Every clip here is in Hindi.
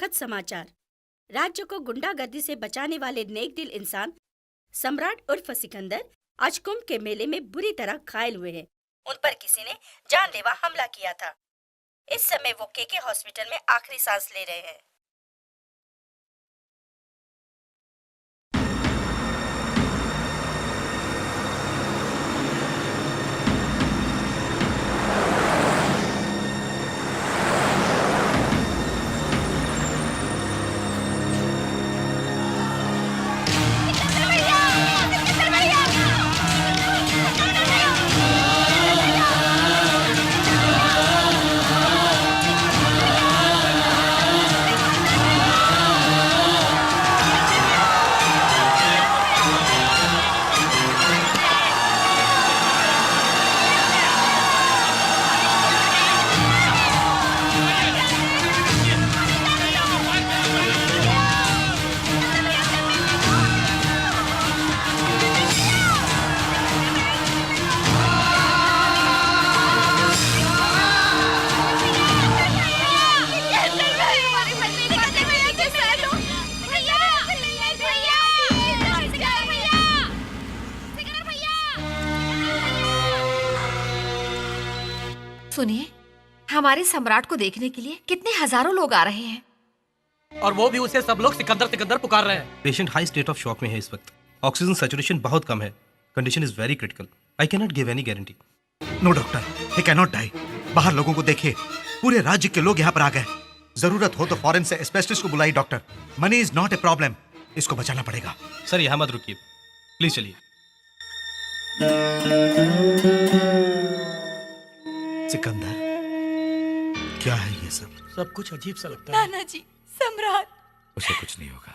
दुखद समाचार। राज्य को गुंडागर्दी से बचाने वाले नेक दिल इंसान सम्राट उर्फ सिकंदर आज कुंभ के मेले में बुरी तरह घायल हुए हैं। उन पर किसी ने जानलेवा हमला किया था। इस समय वो केके हॉस्पिटल में आखिरी सांस ले रहे हैं। सुनिए, हमारे सम्राट को देखने के लिए कितने हजारों लोग आ रहे हैं और वो भी उसे सब लोग सिकंदर सिकंदर पुकार रहे हैं। Patient high state of shock में है इस वक्त। ऑक्सीजन सैचुरेशन बहुत कम है। Condition is very critical. I can not give any guarantee. No doctor, he can not die. बाहर लोगों को देखिए, पूरे राज्य के लोग यहाँ पर आ गए। जरूरत हो तो फॉरेन से स्पेशलिस्ट को बुलाई doctor. Money is not a problem. इसको बचाना पड़ेगा। सर यहाँ मत रुकिए, प्लीज चलिए। सिकंदर, क्या है ये सब? सब कुछ अजीब सा लगता है। नाना जी, सम्राट। उसे कुछ नहीं होगा।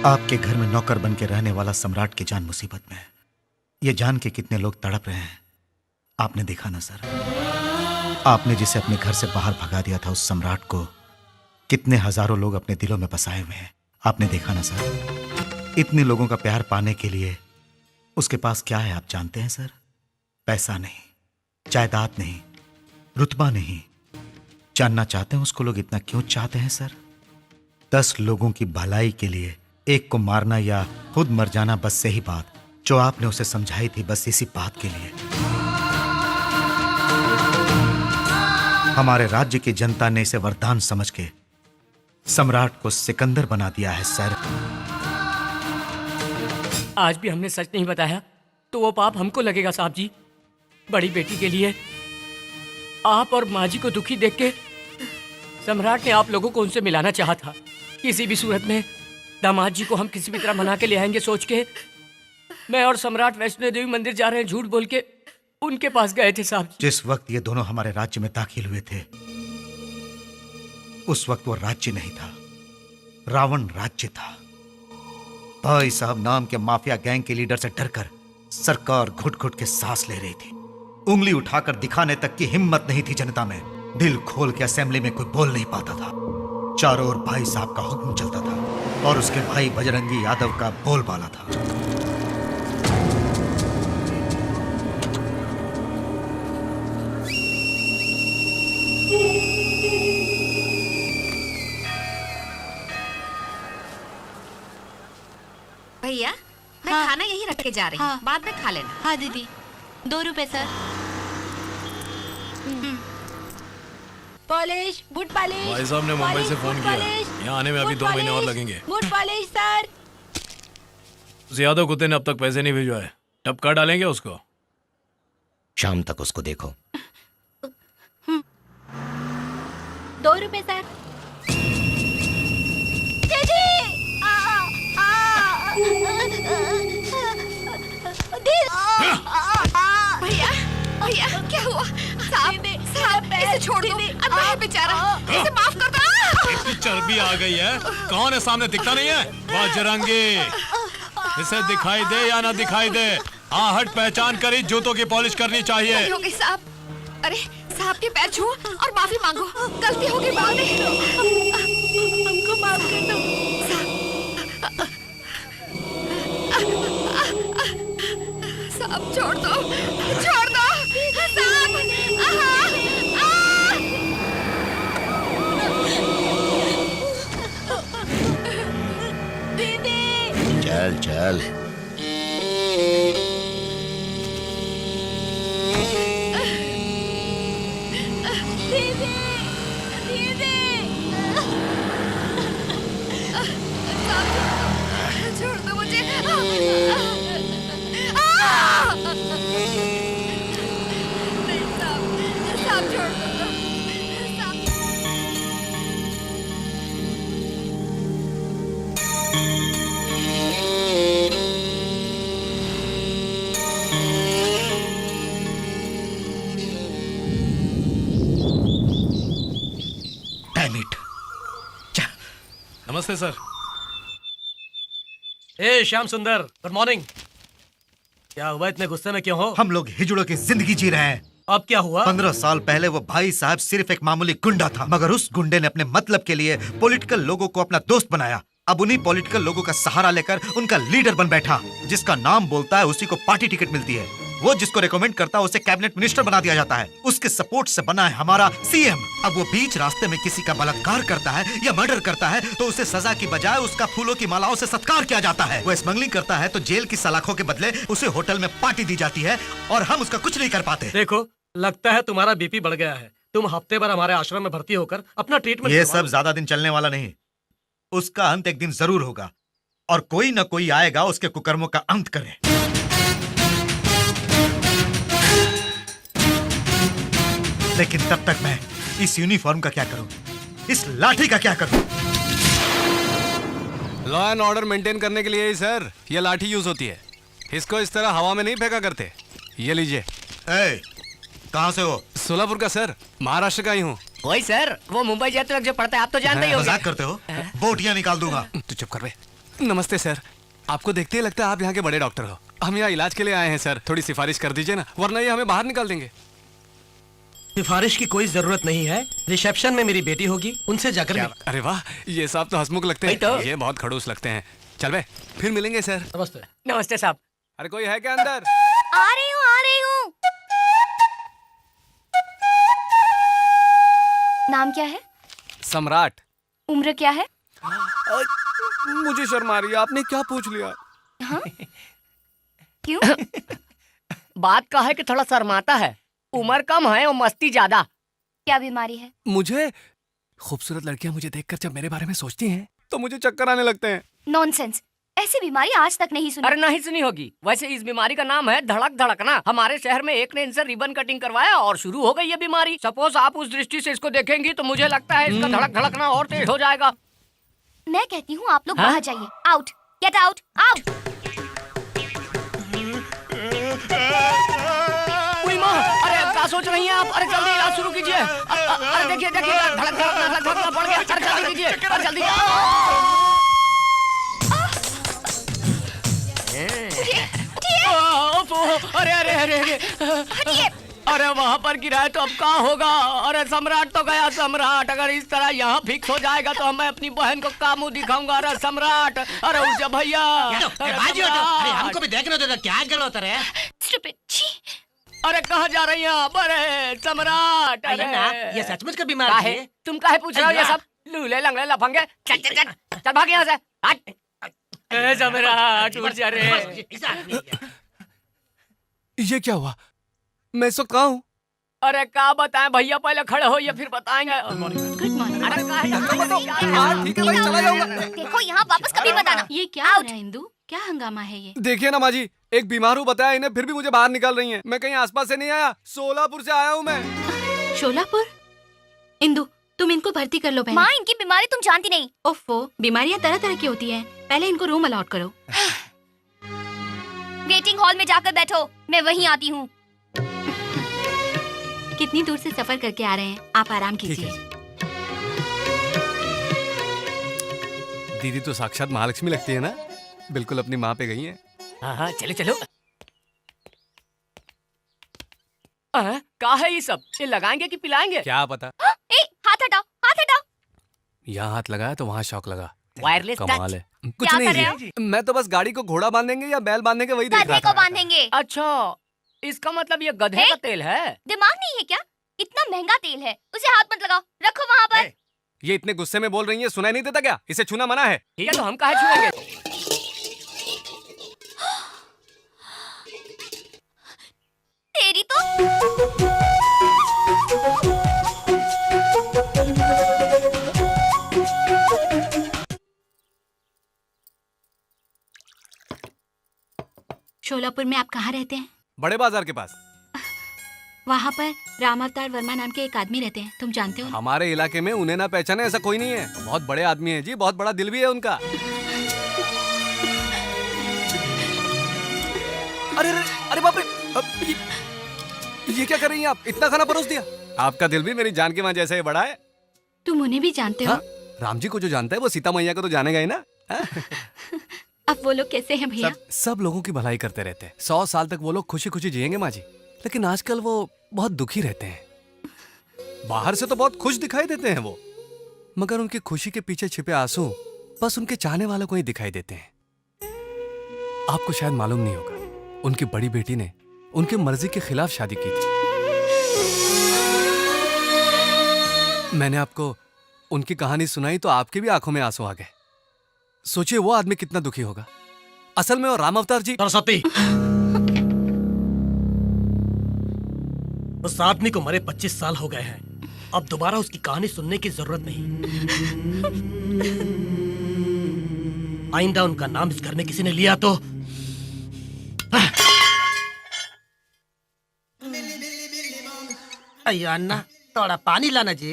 आपके घर में नौकर बन के रहने वाला सम्राट की जान मुसीबत में है। ये जान के कितने लोग तड़प रहे हैं आपने देखा ना सर। आपने जिसे अपने घर से बाहर भगा दिया था, उस सम्राट को कितने हजारों लोग अपने दिलों में बसाए हुए हैं आपने देखा ना सर। इतने लोगों का प्यार पाने के लिए उसके पास क्या है आप जानते हैं सर? पैसा नहीं, जायदाद नहीं, रुतबा नहीं। जानना चाहते हैं उसको लोग इतना क्यों चाहते हैं सर? 10 लोगों की भलाई के लिए एक को मारना या खुद मर जाना, बस सही बात जो आपने उसे समझाई थी, बस इसी बात के लिए हमारे राज्य की जनता ने इसे वरदान समझ के सम्राट को सिकंदर बना दिया है सर। आज भी हमने सच नहीं बताया तो वो पाप हमको लगेगा साहब जी। बड़ी बेटी के लिए आप और माँ जी को दुखी देख के सम्राट ने आप लोगों को उनसे मिलाना चाहा था। किसी भी सूरत में दामाद जी को हम किसी भी तरह मना के ले आएंगे सोच के मैं और सम्राट वैष्णो देवी मंदिर जा रहे हैं झूठ बोल के उनके पास गए थे साहब जी। जिस वक्त ये दोनों हमारे राज्य में दाखिल हुए थे उस वक्त वो राज्य नहीं था, रावण राज्य था। भाई साहब नाम के माफिया गैंग के लीडर से डरकर सरकार घुट घुट के सांस ले रही थी। उंगली उठाकर दिखाने तक की हिम्मत नहीं थी जनता में। दिल खोल के असेंबली में कोई बोल नहीं पाता था। चारों ओर भाई साहब का हुक्म चलता था और उसके भाई बजरंगी यादव का बोलबाला था। भैया, मैं खाना यहीं रख के जा रही हूँ, बाद में खा लेना। हाँ दीदी, 2 रुपए सर। Polish, boot polish. भाई साहब ने मुंबई से फोन किया, यहाँ आने में अभी 2 महीने और लगेंगे। Boot polish sir. उस यादव कुत्ते ने अब तक पैसे नहीं भिजवाए, टपका डालेंगे उसको। शाम तक उसको देखो। 2 रुपए सर। भैया, भैया क्या हुआ? साहब, इसे छोड़ दो। अंधा है बेचारा, इसे माफ कर दो। इतनी चर्बी आ गई है, कौन है सामने दिखता नहीं है? बजरंगी, इसे दिखाई दे या ना दिखाई दे, आहट पहचान कर ही जूतों की पॉलिश करनी चाहिए। हो गई साहब। अरे साहब के पैर छुओ और माफी मांगो, गलती हो गई बाद में। हमको माफ कर दो। साहब छोड़ दो, छोड़ दो साहब। दीदी चल चल। दीदी दीदी साहब छोड़ दो मुझे। नहीं साहब, साहब छोड़ दो साहब। Damn it. नमस्ते सर। ए श्याम सुंदर, गुड मॉर्निंग। क्या हुआ, इतने गुस्से में क्यों हो? हम लोग हिजड़ों की जिंदगी जी रहे हैं। अब क्या हुआ? 15 साल पहले वो भाई साहब सिर्फ एक मामूली गुंडा था, मगर उस गुंडे ने अपने मतलब के लिए पॉलिटिकल लोगों को अपना दोस्त बनाया। अब उन्हीं पॉलिटिकल लोगों का सहारा लेकर उनका लीडर बन बैठा। जिसका नाम बोलता है उसी को पार्टी टिकट मिलती है। वो जिसको रेकमेंड करता है उसे कैबिनेट मिनिस्टर बना दिया जाता है। उसके सपोर्ट से बना है हमारा सीएम। अब वो बीच रास्ते में किसी का बलात्कार करता है या मर्डर करता है तो उसे सजा की बजाय उसका फूलों की मालाओं से सत्कार किया जाता है। वो स्मगलिंग करता है तो जेल की सलाखों के बदले उसे होटल में पार्टी दी जाती है और हम उसका कुछ नहीं कर पाते। देखो, लगता है तुम्हारा बीपी बढ़ गया है। तुम हफ्ते भर हमारे आश्रम में भर्ती होकर अपना ट्रीटमेंट ये करवा सब ज्यादा दिन चलने वाला नहीं। उसका अंत एक दिन जरूर होगा और कोई न कोई आएगा उसके कुकर्मों का अंत करे। लेकिन तब तक मैं इस यूनिफॉर्म का क्या करूं, इस लाठी का क्या करूं? लॉ एंड ऑर्डर मेंटेन करने के लिए ही सर ये लाठी यूज होती है। इसको इस तरह हवा में नहीं फेंका करते। ये लीजिए। ए, कहां से हो? सोलापुर का सर, महाराष्ट्र का ही हूँ। वही सर, वो मुंबई जाते वक्त जो पढ़ता है, आप तो जानते ही होंगे। मजाक करते हो? बोटियां निकाल दूंगा। तू चुप कर बे। नमस्ते सर, आपको देखते ही लगता है आप यहाँ के बड़े डॉक्टर हो। हम यहाँ इलाज के लिए आए हैं सर, थोड़ी सिफारिश कर दीजिए ना, वरना ये हमें बाहर निकाल देंगे। सिफारिश की कोई जरूरत नहीं है। रिसेप्शन में मेरी बेटी होगी, उनसे जाकर मिल। अरे वाह, ये साहब तो हंसमुख लगते हैं। वही तो। ये बहुत खड़ूस लगते हैं। चल बे, फिर मिलेंगे सर। नमस्ते। नमस्ते साहब। अरे कोई है क्या अंदर? आ रही हूँ, आ रही हूँ। नाम क्या है? सम्राट। उम्र क्या है? मुझे शर्म आ रही है, आपने क्या पूछ लिया? हाँ? क्यों? बात का है कि थोड़ा शर्माता है। उम्र कम है और मस्ती ज्यादा। क्या बीमारी है? मुझे खूबसूरत लड़कियां मुझे देखकर जब मेरे बारे में सोचती हैं तो मुझे चक्कर आने लगते हैं। नॉनसेंस, ऐसी बीमारी आज तक नहीं सुनी। अरे नहीं सुनी होगी। वैसे इस बीमारी का नाम है धड़क धड़कना। हमारे शहर में एक ने इनसे रिबन कटिंग करवाया और शुरू हो गई ये बीमारी। सपोज आप उस दृष्टि से इसको देखेंगी तो मुझे लगता है इसका धड़क धड़कना और तेज हो जाएगा। मैं कहती हूँ आप लोग हाँ? बाहर जाइए। Out, get out, out. अरे क्या सोच रही हैं आप? अरे जल्दी इलाज शुरू कीजिए। अरे देखिए देखिए, धड़क धड़कना बढ़ गया। अरे जल्दी कीजिए, अरे जल्दी। अरे अरे अरे अरे, अरे वहाँ पर गिरा है तो अब क्या होगा? अरे सम्राट तो गया। सम्राट अगर इस तरह यहाँ फिक्स हो जाएगा तो मैं अपनी बहन को क्या मुंह दिखाऊंगा? अरे सम्राट, अरे उठ जा भैया। हमको भी देखने दो, क्या गलत है? Stupid. छी। अरे कहाँ जा रही हैं आप? अरे सम्राट, अरे ये सचमुच का बीमार काहे? तुम काहे पूछ रहे हो ये सब? लूले लंगड़े लफंगे, चल चल चल चल भाग यहाँ से। हट। ए सम्राट, उठ जा रे। ये क्या हुआ? मैं इस वक्त कहाँ हूँ? अरे क्या बताएं भैया, पहले खड़े हो या फिर बताएंगे। Good morning. अरे काहे? ठीक है भाई, चला जाऊंगा। देखो यहाँ वापस कभी मत आना। ये क्या हो रहा है इंदु? क्या हंगामा है ये? देखिए ना माँ जी, एक बीमार हूँ बताया इन्हें, फिर भी मुझे बाहर निकाल रही हैं। मैं कहीं आसपास से नहीं आया, सोलापुर से आया हूँ मैं। शोलापुर? इंदु, तुम इनको भर्ती कर लो बहन। माँ, इनकी बीमारी तुम जानती नहीं। ओफो, बीमारियां तरह तरह की होती हैं। पहले इनको रूम अलॉट करो। वेटिंग हॉल में जाकर बैठो, मैं वहीं आती हूँ। कितनी दूर से सफर करके आ रहे हैं, आप आराम कीजिए। दीदी तो साक्षात महालक्ष्मी लगती है ना, बिल्कुल अपनी माँ पे गई है। हाँ चलो चलो। क्या है ये सब? ये लगाएंगे कि पिलाएंगे? क्या पता। ए, हाथ हटाओ, हाथ हटाओ। यहाँ हाथ लगाया तो वहाँ शौक लगा। वायरलेस कमाल टच। है। कुछ क्या नहीं कर रहे जी, मैं तो बस गाड़ी को घोड़ा बांधेंगे या बैल बांधेंगे वही देख गधे रहा को था। बांधेंगे। अच्छा, इसका मतलब ये गधे हे? का तेल है। दिमाग नहीं है क्या? इतना महंगा तेल है, उसे हाथ मत लगाओ, रखो वहाँ पर। ये इतने गुस्से में बोल रही है, सुनाई नहीं देता क्या? इसे छूना मना है। ठीक है, तो हम काहे छुएंगे? तेरी तो शोलापुर में आप कहाँ रहते हैं? बड़े बाजार के पास। वहाँ पर राम अवतार वर्मा नाम के एक आदमी रहते हैं, तुम जानते हो? हमारे इलाके में उन्हें ना पहचाने ऐसा कोई नहीं है। बहुत बड़े आदमी है जी, बहुत बड़ा दिल भी है उनका। अरे अरे अरे बाप रे, ये क्या कर रही हैं आप? इतना खाना परोस दिया। आपका दिल भी मेरी जान की मां जैसा ही बड़ा है। तुम उन्हें भी जानते हो? हाँ? राम जी को जो जानता है वो सीता मैया को तो जानेगा ही ना। अब वो लोग कैसे हैं भैया? सब लोगों की भलाई करते रहते हैं। 100 साल तक वो लोग खुशी खुशी जिएंगे माँ जी, लेकिन आजकल वो बहुत दुखी रहते हैं। बाहर से तो बहुत खुश दिखाई देते हैं वो, मगर उनकी खुशी के पीछे छिपे आंसू बस उनके चाहने वालों को ही दिखाई देते हैं। आपको शायद मालूम नहीं होगा, उनकी बड़ी बेटी ने उनकी मर्जी के खिलाफ शादी की थी। मैंने आपको उनकी कहानी सुनाई तो आपकी भी आंखों में आंसू आ गए। सोचिए वो आदमी कितना दुखी होगा। असल में वो राम अवतार जी। सरस्वती, उस आदमी को मरे 25 साल हो गए हैं। अब दोबारा उसकी कहानी सुनने की जरूरत नहीं। आइंदा उनका नाम इस घर में किसी ने लिया तो अయ్యో అన్న थोड़ा पानी लाना जी।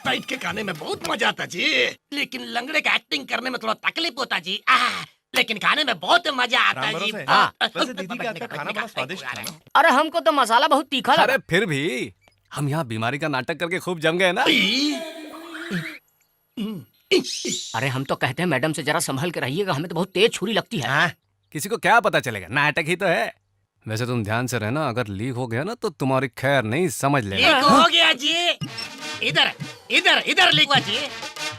बैठ के खाने में बहुत मजा आता जी, लेकिन लंगड़े का एक्टिंग करने में थोड़ा तकलीफ होता जी। लेकिन खाने में बहुत मजा आता जी। वैसे दीदी का हाथ का खाना बड़ा स्वादिष्ट था ना। अरे हमको तो मसाला बहुत तीखा लगा। अरे फिर भी हम यहाँ बीमारी का नाटक करके खूब जम गए ना। अरे हम तो कहते हैं मैडम से जरा संभल के रहिएगा, हमें तो बहुत तेज छुरी लगती है। हाँ, किसी को क्या पता चलेगा, नाटक ही तो है। वैसे तुम ध्यान से रहना, अगर लीक हो गया ना तो तुम्हारी खैर नहीं, समझ लेना। लीक हो गया जी। इधर इधर इधर लीक हुआ जी।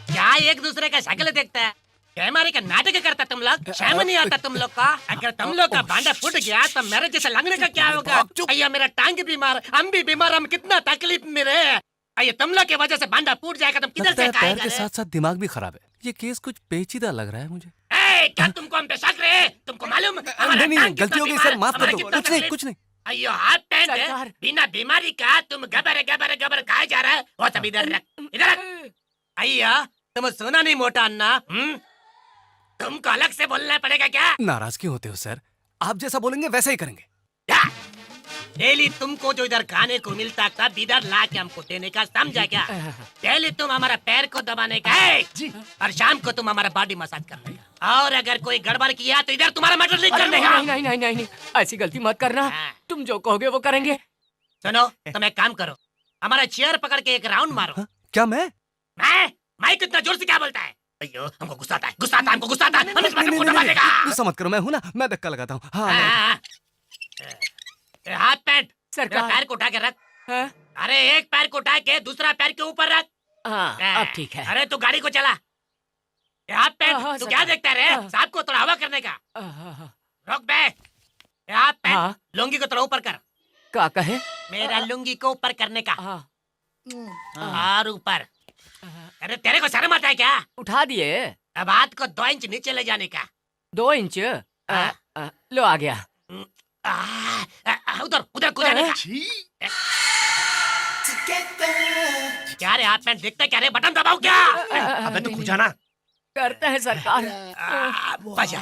क्या एक दूसरे का शक्ल देखता है? कैमरे का नाटक करता तुम लोग, शर्म नहीं आता तुम लोग का? अगर तुम लोग का भांडा फूट गया तो मेरे जैसे लंगड़े का क्या होगा? भैया मेरा टांग बीमार, हम भी बीमार, हम कितना तकलीफ में रहे। अये तुम लोग की वजह से भांडा फूट जाएगा, तुम किधर लगता से है पैर खाएगा के रे? साथ साथ दिमाग भी खराब है। ये केस कुछ पेचीदा लग रहा है मुझे। क्या तुमको हम पे शक रहे? तुमको मालूम नहीं नहीं, गलती हो गई सर, माफ कर दो। कुछ नहीं, कुछ नहीं। अयो हाथ पैंट सरकार। बिना बीमारी का तुम गबर गबर गबर खाए जा रहा है। वो सब इधर रख, इधर रख। अय्या तुम सुना नहीं मोटा अन्ना? तुमको अलग से बोलना पड़ेगा क्या? नाराज क्यों होते हो सर? आप जैसा बोलेंगे वैसा ही करेंगे। क्या? डेली तुमको जो इधर खाने को मिलता था इधर ला के हमको देने का, समझा क्या? डेली तुम हमारा पैर को दबाने का है और शाम को तुम हमारा बॉडी मसाज करने का। और अगर कोई गड़बड़ किया तो इधर तुम्हारा मर्डर नहीं अरे करने नहीं का। नहीं नहीं नहीं नहीं, ऐसी गलती मत करना। हाँ। तुम जो कहोगे वो करेंगे। सुनो, तुम एक काम करो, हमारा चेयर पकड़ के एक राउंड मारो। हाँ? क्या मैं? मैं कितना जोर से क्या बोलता है? अयो हमको गुस्सा आता है, गुस्सा आता है, हमको गुस्सा आता है। हम इस बात नहीं, को नहीं, दबा नहीं, देगा। गुस्सा मत करो, मैं हूं ना, मैं धक्का लगाता हूँ। हाँ, हाँ। हाथ पैंट सरकार। मेरा पैर को उठा के रख। हाँ? अरे एक पैर को उठा के दूसरा पैर के ऊपर रख। हाँ, अब ठीक है। अरे तू गाड़ी को चला। हाथ पैंट हाँ, तू सरकार। क्या देखता है रे? हाँ। सांप को थोड़ा हवा करने का। रोक बे। हाथ पैंट हाँ। लुंगी को थोड़ा ऊपर कर। क्या कहे? मेरा लुंगी को ऊपर करने का। हाँ। और ऊपर। अरे तेरे को शर्म आता है क्या? उठा दिए। अब हाथ को 2 इंच नीचे ले जाने का। 2 इंच। लो आ गया। उधर उधर कूदने का। क्या रे हाथ पैंट देखता क्या रे? बटन दबाओ क्या? अबे तो खुजाना। करते हैं सरकार। मजा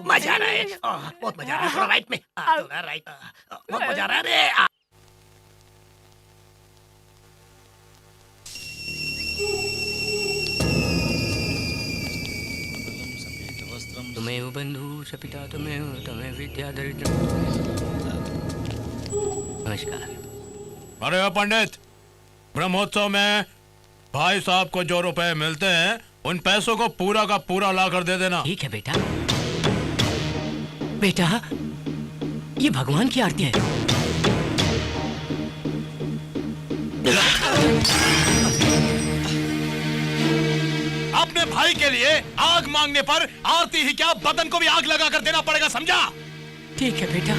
मजा आ रहा है, बहुत मजा आ रहा है। थोड़ा राइट में, थोड़ा राइट, बहुत मजा आ रहा है रे। तुम्हें बंधु सपिता तुम्हें विद्या दरिद्र। नमस्कार। अरे पंडित, ब्रह्मोत्सव में भाई साहब को जो रुपए मिलते हैं उन पैसों को पूरा का पूरा ला कर दे देना। ठीक है बेटा। बेटा, ये भगवान की आरती है। अपने भाई के लिए आग मांगने पर आरती ही क्या, बदन को भी आग लगा कर देना पड़ेगा, समझा? ठीक है बेटा।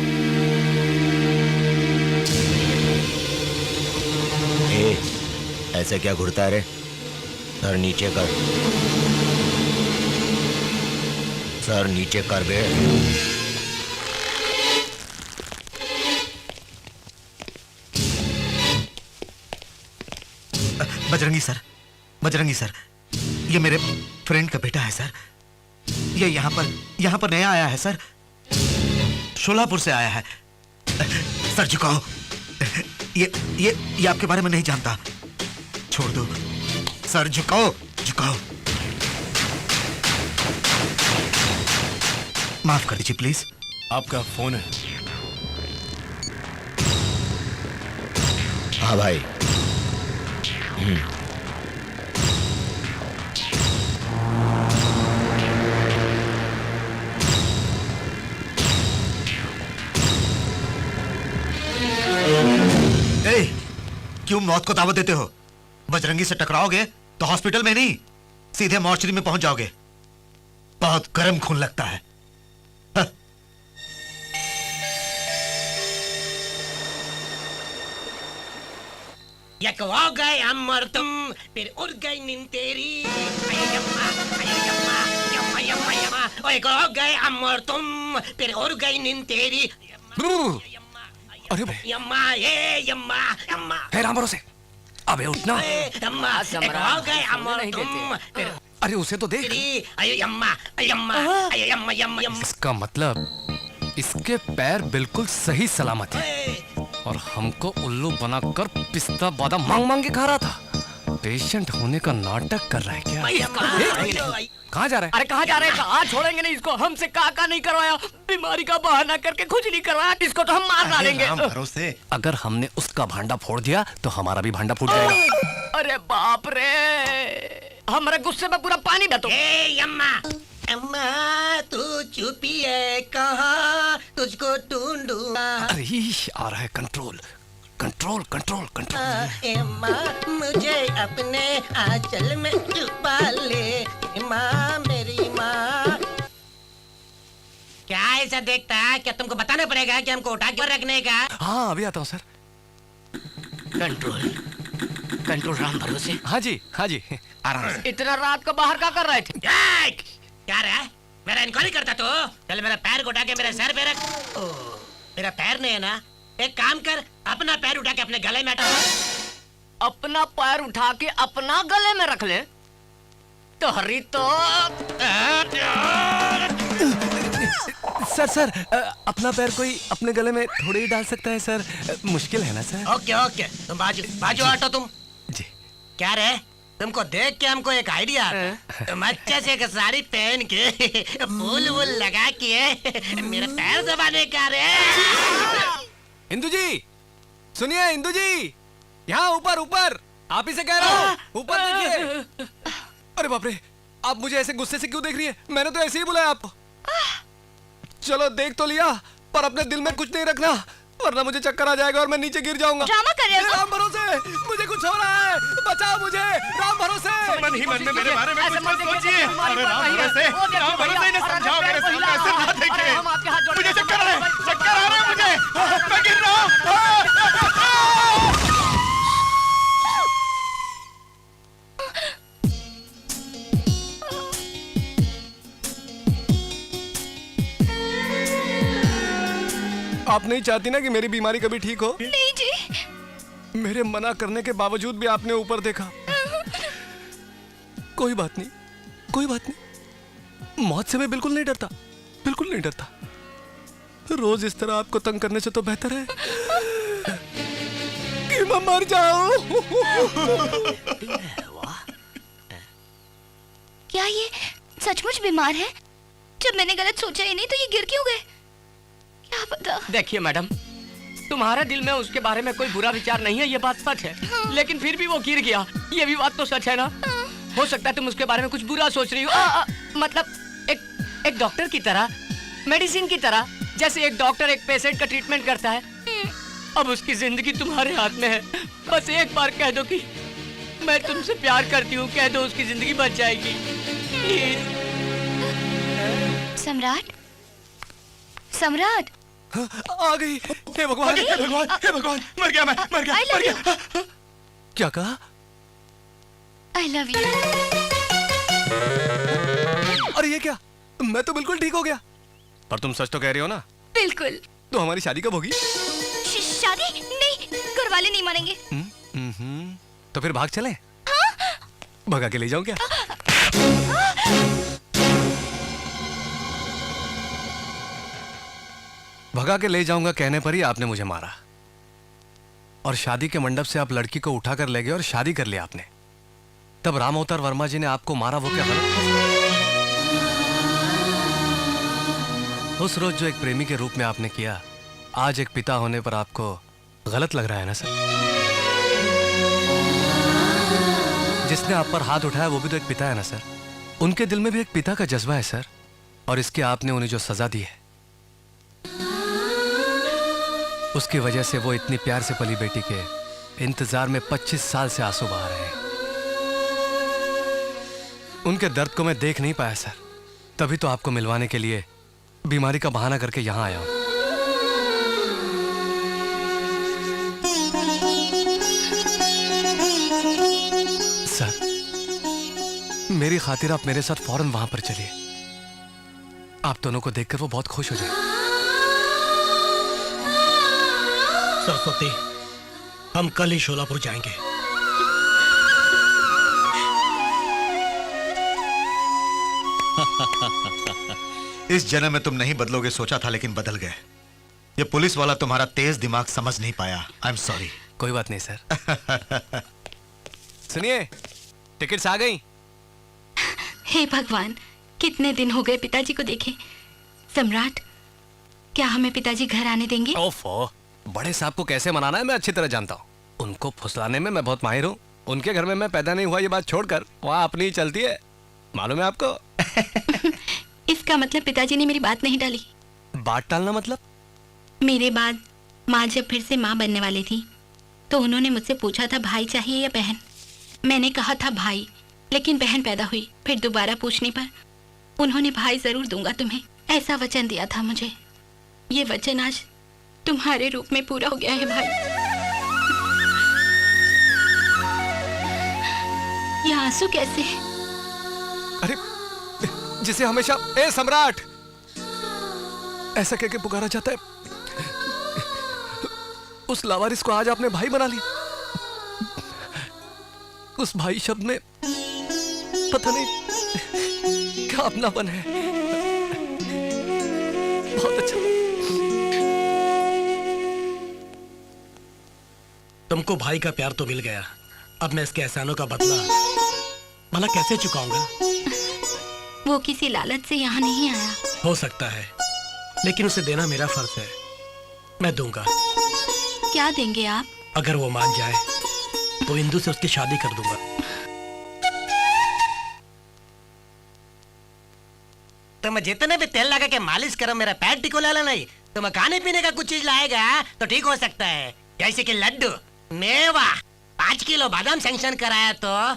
ऐसे क्या घुरता रे? सर नीचे कर, सर नीचे कर बे। बजरंगी सर, बजरंगी सर, ये मेरे फ्रेंड का बेटा है सर। ये यहाँ पर नया आया है सर, शोलापुर से आया है। सर झुकाओ, ये आपके बारे में नहीं जानता, छोड़ दो सर, झुकाओ झुकाओ। माफ कर दीजिए प्लीज। आपका फोन है? हाँ भाई। क्यों मौत को दावत देते हो? बजरंगी से टकराओगे तो हॉस्पिटल में नहीं, सीधे मॉर्चरी में पहुंच जाओगे। बहुत गर्म खून लगता है। एक हो गए अमर तुम, फिर उड़ गई नींद तेरी। अय्यम्मा, अय्यम्मा, यम्मा, यम्मा, यम्मा। ओ एक हो गए अमर तुम, फिर उड़ गई नींद तेरी। अरे यम्मा, ये यम्मा, यम्मा। है राम भरोसे, अबे उठना। यम्मा, एक हो गए अमर तुम, फिर अरे उसे तो देख। यम्मा, यम्मा, यम्मा, यम्मा, यम्मा। इसका मतलब इसके पैर बिल्कुल सही सलामत है और हमको उल्लू बनाकर पिस्ता बादाम मांग मांग के खा रहा था। पेशेंट होने का नाटक कर रहा है क्या? कहाँ जा रहा है? अरे कहाँ जा रहे हैं? कहाँ छोड़ेंगे नहीं इसको। हमसे का नहीं करवाया, बीमारी का बहाना करके कुछ नहीं करवाया, इसको तो हम मार डालेंगे। भरोसे, अगर हमने उसका भांडा फोड़ दिया तो हमारा भी भांडा फूट जाएगा। अरे बाप रे, हमारे गुस्से में पूरा पानी बह। यम्मा, अम्मा तू चुपी है, कहाँ तुझको ढूंढूंगा। अरे आ रहा है कंट्रोल, कंट्रोल, कंट्रोल, कंट्रोल। अम्मा मुझे अपने आंचल में छुपा ले, माँ मेरी माँ। क्या ऐसा देखता है? क्या तुमको बताना पड़ेगा कि हमको उठा के रखने का? हाँ अभी आता हूँ सर। कंट्रोल, कंट्रोल राम भरोसे। हाँ जी, हाँ जी, आराम से। इतना रात को बाहर क्या कर रहे थे? क्या रहा है? मेरा इंक्वायरी करता तो? चल मेरा पैर को उठा के मेरे सर पे रख। मेरा पैर नहीं है ना? एक काम कर, अपना पैर उठा के अपने गले में हटा। अपना पैर उठा के अपना गले में रख ले तो हरी तो। सर अपना पैर कोई अपने गले में थोड़े ही डाल सकता है सर, मुश्किल है ना सर? ओके ओके, तुम बाजू हटो तुम जी। क्या रे, तुमको देख के हमको एक आइडिया आता। तुम अच्छे से एक साड़ी पहन के फूल वूल लगा के मेरे पैर दबाने का रे। इंदु जी सुनिए, इंदु जी यहाँ ऊपर ऊपर, आप ही से कह रहा हूँ, ऊपर देखिए। अरे बाप रे, आप मुझे ऐसे गुस्से से क्यों देख रही है? मैंने तो ऐसे ही बुलाया आपको। चलो देख तो लिया, पर अपने दिल में कुछ नहीं रखना, वरना मुझे चक्कर आ जाएगा और मैं नीचे गिर जाऊंगा। ड्रामा कर रहे हो? राम भरोसे, मुझे कुछ हो रहा है, बचाओ मुझे, राम भरोसे। मन ही मन में मेरे बारे में कुछ मत सोचिए। अरे राम भरोसे ने समझाओ, मेरे सामने ऐसे ना देखिए। मुझे चक्कर आ रहे हैं, मुझे, मैं गिर रहा हूँ। आप नहीं चाहती ना कि मेरी बीमारी कभी ठीक हो? नहीं जी। मेरे मना करने के बावजूद भी आपने ऊपर देखा। कोई बात नहीं, कोई बात नहीं, मौत से मैं बिल्कुल नहीं डरता, बिल्कुल नहीं डरता। रोज इस तरह आपको तंग करने से तो बेहतर है कि मैं मर जाऊं। क्या ये सचमुच बीमार है? जब मैंने गलत सोचा ही नहीं तो ये गिर क्यों गए? क्या पता। देखिए मैडम, तुम्हारे दिल में उसके बारे में कोई बुरा विचार नहीं है, ये बात सच है। लेकिन फिर भी वो गिर गया, ये भी बात तो सच है ना? हो सकता है तुम उसके बारे में कुछ बुरा सोच रही हो। मतलब एक डॉक्टर की तरह मेडिसिन की तरह, जैसे एक डॉक्टर एक पेशेंट का ट्रीटमेंट करता है। अब उसकी जिंदगी तुम्हारे हाथ में है। बस एक बार कह दो कि मैं तुमसे प्यार करती हूँ, कह दो, उसकी जिंदगी बच जाएगी। प्लीज। सम्राट, सम्राट। आ गई। हे भगवान, हे भगवान, हे भगवान, मर गया मैं, मर गया, मर गया। क्या कहा? I love you. अरे ये क्या? मैं तो बिल्कुल ठीक हो गया। पर तुम सच तो कह रही हो ना? बिल्कुल। तो हमारी शादी कब होगी? शादी नहीं, घर वाले नहीं मानेंगे। तो फिर भाग चले? हाँ? भगा के ले जाऊं क्या? भगा के ले जाऊंगा कहने पर ही आपने मुझे मारा, और शादी के मंडप से आप लड़की को उठाकर ले गए और शादी कर लिया आपने। तब राम अवतार वर्मा जी ने आपको मारा, वो क्या गलत था? उस रोज जो एक प्रेमी के रूप में आपने किया, आज एक पिता होने पर आपको गलत लग रहा है ना सर? जिसने आप पर हाथ उठाया वो भी तो एक पिता है ना सर? उनके दिल में भी एक पिता का जज्बा है सर, और इसके आपने उन्हें जो सजा दी है, उसकी वजह से वो इतनी प्यार से पली बेटी के इंतजार में 25 साल से आंसू बहा रहे हैं। उनके दर्द को मैं देख नहीं पाया सर, तभी तो आपको मिलवाने के लिए बीमारी का बहाना करके यहां आया हूं। सर, मेरी खातिर आप मेरे साथ फौरन वहां पर चलिए। आप दोनों को देखकर वो बहुत खुश हो जाए। सरस्वती, हम कल ही शोलापुर जाएंगे। इस जन्म में तुम नहीं बदलोगे सोचा था, लेकिन बदल गए। ये पुलिस वाला तुम्हारा तेज दिमाग समझ नहीं पाया। I am sorry. कोई बात नहीं सर। सुनिए, टिकट्स आ गई। हे भगवान, कितने दिन हो गए पिताजी को देखे। सम्राट, क्या हमें पिताजी घर आने देंगे? ओफो, बड़े साहब को कैसे मनाना है मैं अच्छी तरह जानता हूँ। उनको फुसलाने में मैं बहुत माहिर हूँ। उनके घर में मैं पैदा नहीं हुआ ये बात छोड़कर वहाँ अपनी ही चलती है, मालूम है आपको? इसका मतलब पिताजी ने मेरी बात नहीं डाली। बात टालना मतलब? मेरे बाद माँ जब फिर से माँ बनने वाली थी तो उन्होंने मुझसे पूछा था भाई चाहिए या बहन। मैंने कहा था भाई, लेकिन बहन पैदा हुई। फिर दोबारा पूछने पर उन्होंने भाई जरूर दूंगा तुम्हें, ऐसा वचन दिया था मुझे। ये वचन आज तुम्हारे रूप में पूरा हो गया है भाई। ये आंसू कैसे? अरे, जिसे हमेशा ए सम्राट ऐसा कह के पुकारा जाता है, उस लावारिस को आज आपने भाई बना लिया। उस भाई शब्द में पता नहीं क्या अपनापन है। बहुत अच्छा। तुमको भाई का प्यार तो मिल गया, अब मैं इसके एहसानों का बदला भला कैसे चुकाऊंगा? वो किसी लालच से यहाँ नहीं आया। हो सकता है, लेकिन उसे देना मेरा फर्ज है। मैं दूंगा। क्या देंगे आप? अगर वो मान जाए तो इंदु से उसकी शादी कर दूंगा। तुम जितने भी तेल लगा के मालिश करो, मेरा पैर टिको लाला नहीं। तुम खाने पीने का कुछ चीज लाएगा तो ठीक हो सकता है, जैसे कि लड्डू, मेवा, 5 किलो बादाम सैंक्शन कराया तो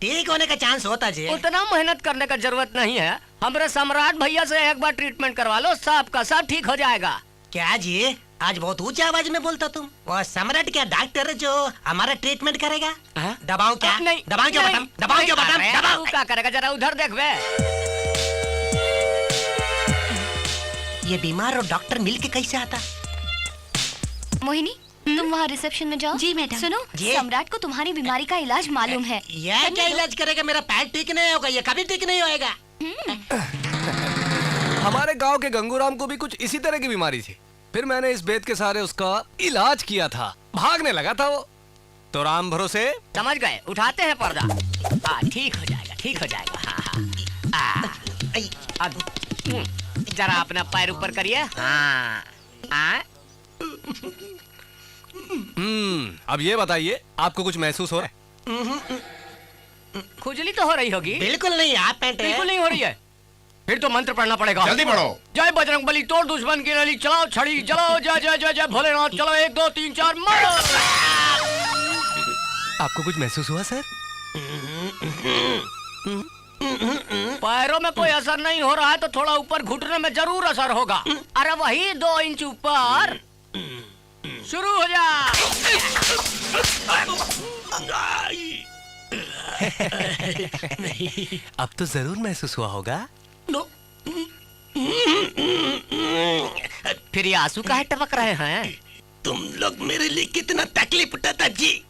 ठीक होने का चांस होता जी। उतना मेहनत करने का जरूरत नहीं है। हमारे सम्राट भैया से एक बार ट्रीटमेंट करवा लो, सब का सब ठीक हो जाएगा। क्या जी, आज बहुत ऊंची आवाज में बोलता तुम? वो सम्राट क्या डॉक्टर है जो हमारा ट्रीटमेंट करेगा? दबाओ क्या? नहीं, दबाओ क्यों बटन? दबाओ क्यों बटन? दबाओ। क्या करेगा, जरा उधर देख वे। ये बीमार और डॉक्टर मिलके कैसे आता? मोहिनी, तुम वहाँ रिसेप्शन में जाओ। जी मैडम। सुनो, जी। सम्राट को तुम्हारी बीमारी का इलाज मालूम है। यह क्या इलाज करेगा? मेरा पैर ठीक नहीं होगा, ये कभी ठीक नहीं होएगा। हमारे गांव के गंगूराम को भी कुछ इसी तरह की बीमारी थी। फिर मैंने इस बेत के सहारे उसका इलाज किया था। भागने लगा था वो, तो राम भरोसे। समझ गए, उठाते हैं पर्दा। ठीक हो जाएगा, ठीक हो जाएगा। जरा अपना पैर ऊपर करिए। अब ये बताइए, आपको कुछ महसूस हो रहा है? खुजली तो हो रही होगी। बिल्कुल नहीं, आप पैंट बिल्कुल नहीं हो रही है। फिर तो मंत्र पढ़ना पड़ेगा। जल्दी पढ़ो। जय बजरंग बली, तोड़ दुश्मन की नली, चलाओ छड़ी, चलाओ जय जय जय जय भोलेनाथ, चलो 1 2 3 4 मारो। आपको कुछ महसूस हुआ सर? पैरों में कोई असर नहीं हो रहा है तो थोड़ा ऊपर घुटने में जरूर असर होगा। अरे वही 2 इंच ऊपर। शुरू हो जा। अब तो जरूर महसूस हुआ होगा। फिर ये आंसू काहे टपक रहे हैं? तुम लोग मेरे लिए कितना तकलीफ उठाता जी,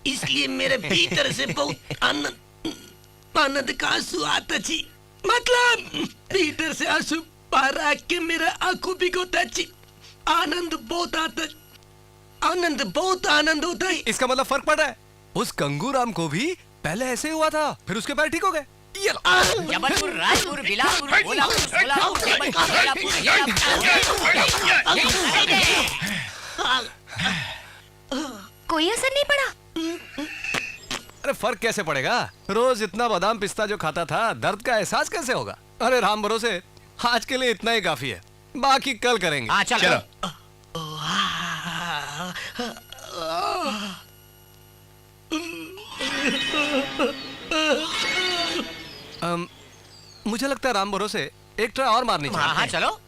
इसलिए मेरे भीतर से बहुत आनंद का आंसू आता जी। मतलब भीतर से आंसू बाहर आके मेरा आंखों भिगोता जी। आनंद बहुत आता, बहुत आनंद होता है। इसका मतलब फर्क पड़ रहा है। उस कंगूराम को भी पहले ऐसे हुआ था, फिर उसके पैर ठीक हो गए। जबलपुर, रायपुर, बिलासपुर, भोलापुर, सोलापुर, जबलपुर, कोई असर नहीं पड़ा। अरे फर्क कैसे पड़ेगा? रोज इतना बादाम पिस्ता जो खाता था, दर्द का एहसास कैसे होगा? अरे राम भरोसे, आज के लिए इतना ही काफी है, बाकी कल करेंगे। चलो। मुझे लगता है राम भरोसे एक ट्राई और मारनी चाहिए। हाँ चलो।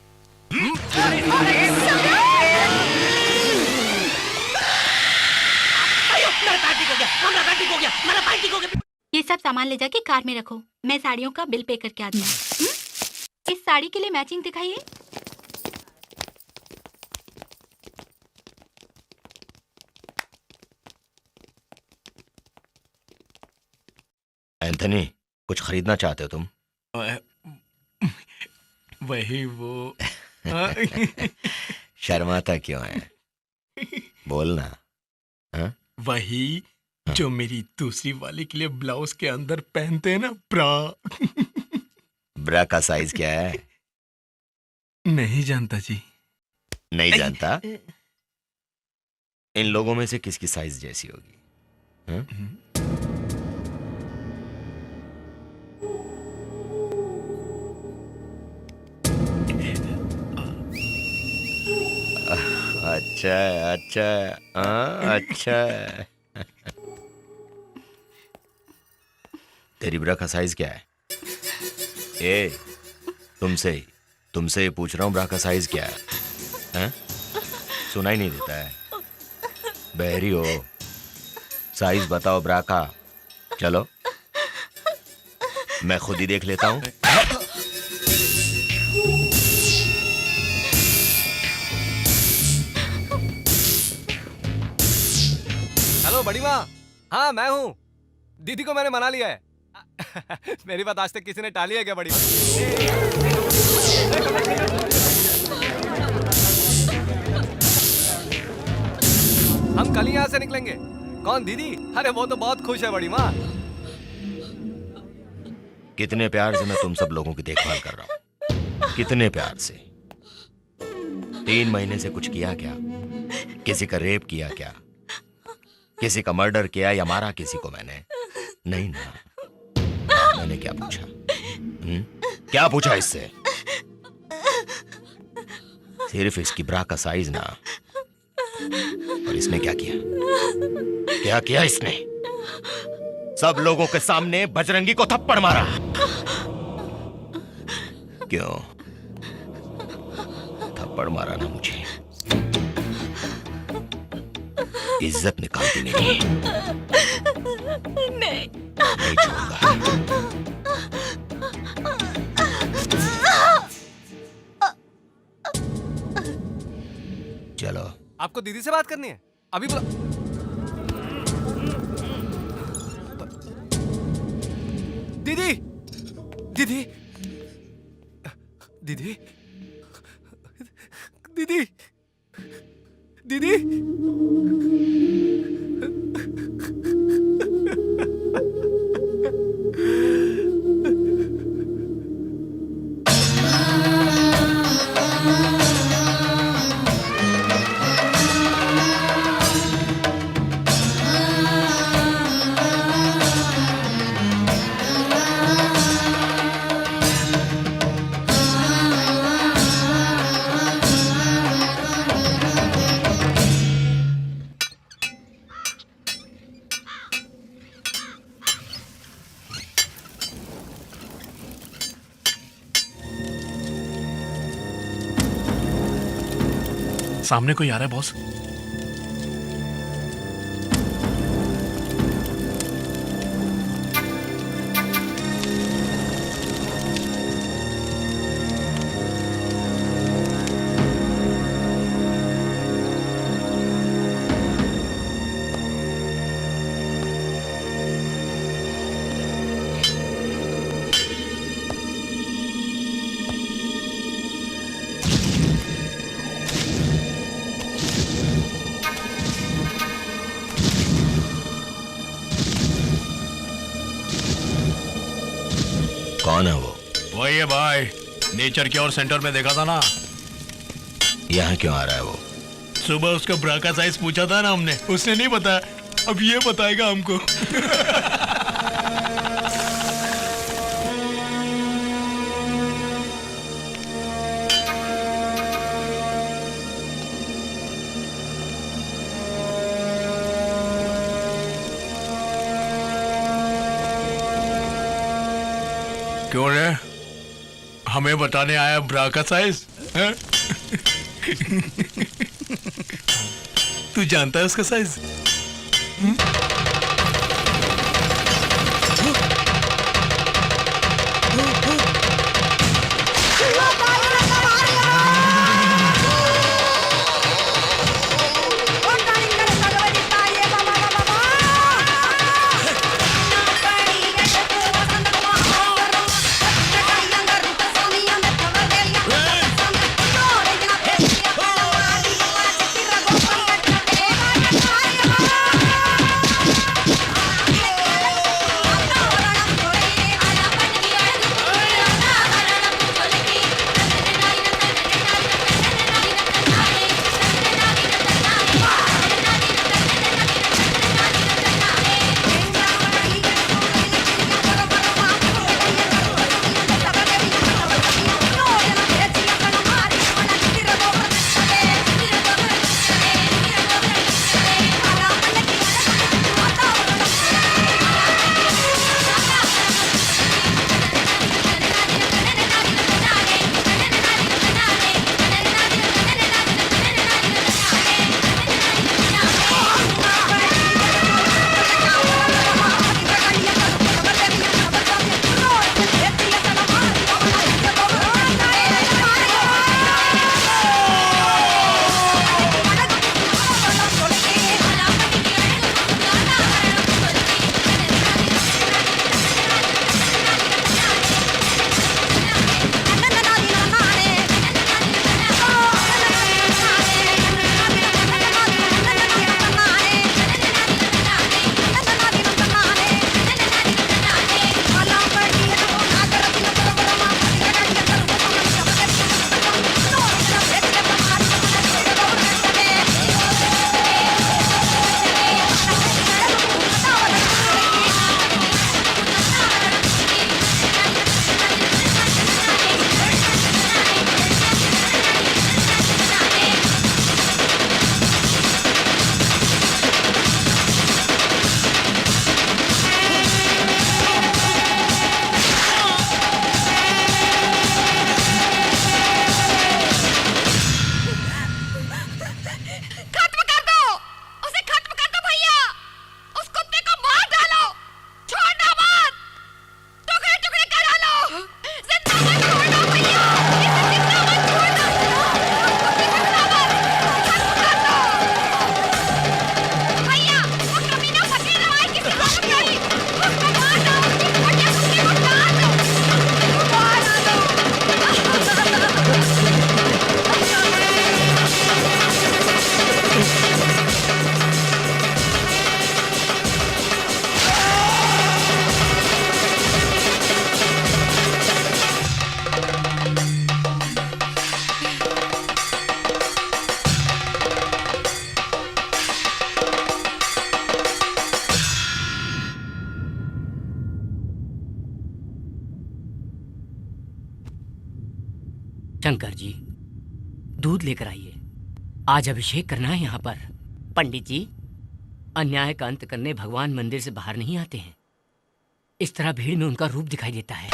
ये सब सामान ले जाके कार में रखो, मैं साड़ियों का बिल पे करके आती हूँ। इस साड़ी के लिए मैचिंग दिखाइए। एंथनी, कुछ खरीदना चाहते हो तुम? वही वो। शर्माता क्यों है? बोलना। हाँ? वही जो मेरी दूसरी वाली के लिए ब्लाउज के अंदर पहनते हैं ना, ब्रा। ब्रा का साइज क्या है? नहीं जानता जी। नहीं जानता? इन लोगों में से किसकी साइज जैसी होगी? हाँ? अच्छा। तेरी ब्रा का साइज क्या है? तुमसे ही पूछ रहा हूँ, ब्रा का साइज क्या है? हैं? सुनाई नहीं देता है? बहरी हो? साइज बताओ ब्रा का। चलो मैं खुद ही देख लेता हूँ। हेलो बड़ी माँ। हाँ मैं हूँ। दीदी को मैंने मना लिया है। मेरी बात आज तक किसी ने टाली है क्या बड़ी माँ? हम कल ही यहाँ से निकलेंगे। कौन दीदी? अरे वो तो बहुत खुश है बड़ी माँ। कितने प्यार से मैं तुम सब लोगों की देखभाल कर रहा हूँ, कितने प्यार से। 3 महीने से कुछ किया क्या? किसी का रेप किया क्या? किसी का मर्डर किया या मारा किसी को मैंने? नहीं ना। मैंने क्या पूछा? क्या पूछा इससे? सिर्फ इसकी ब्रा का साइज ना। और इसने क्या किया? क्या किया इसने? सब लोगों के सामने बजरंगी को थप्पड़ मारा। क्यों थप्पड़ मारा ना मुझे? इज्जत निकालती नहीं। नहीं छोड़ूंगा। चलो। आपको दीदी से बात करनी है? अभी बुला। दीदी, दीदी, दीदी, दीदी, दीदी। सामने कोई आ रहा है बॉस। कौन है वो? वही है भाई, नेचर क्योर सेंटर में देखा था ना। यहाँ क्यों आ रहा है वो? सुबह उसका ब्रा का साइज पूछा था ना हमने, उसने नहीं बताया, अब ये बताएगा हमको। क्यों रे, हमें बताने आया ब्रा का साइज? तू जानता है उसका साइज? शंकर जी, दूध लेकर आइए, आज अभिषेक करना है यहाँ पर। पंडित जी, अन्याय का अंत करने भगवान मंदिर से बाहर नहीं आते हैं। इस तरह भीड़ में उनका रूप दिखाई देता है।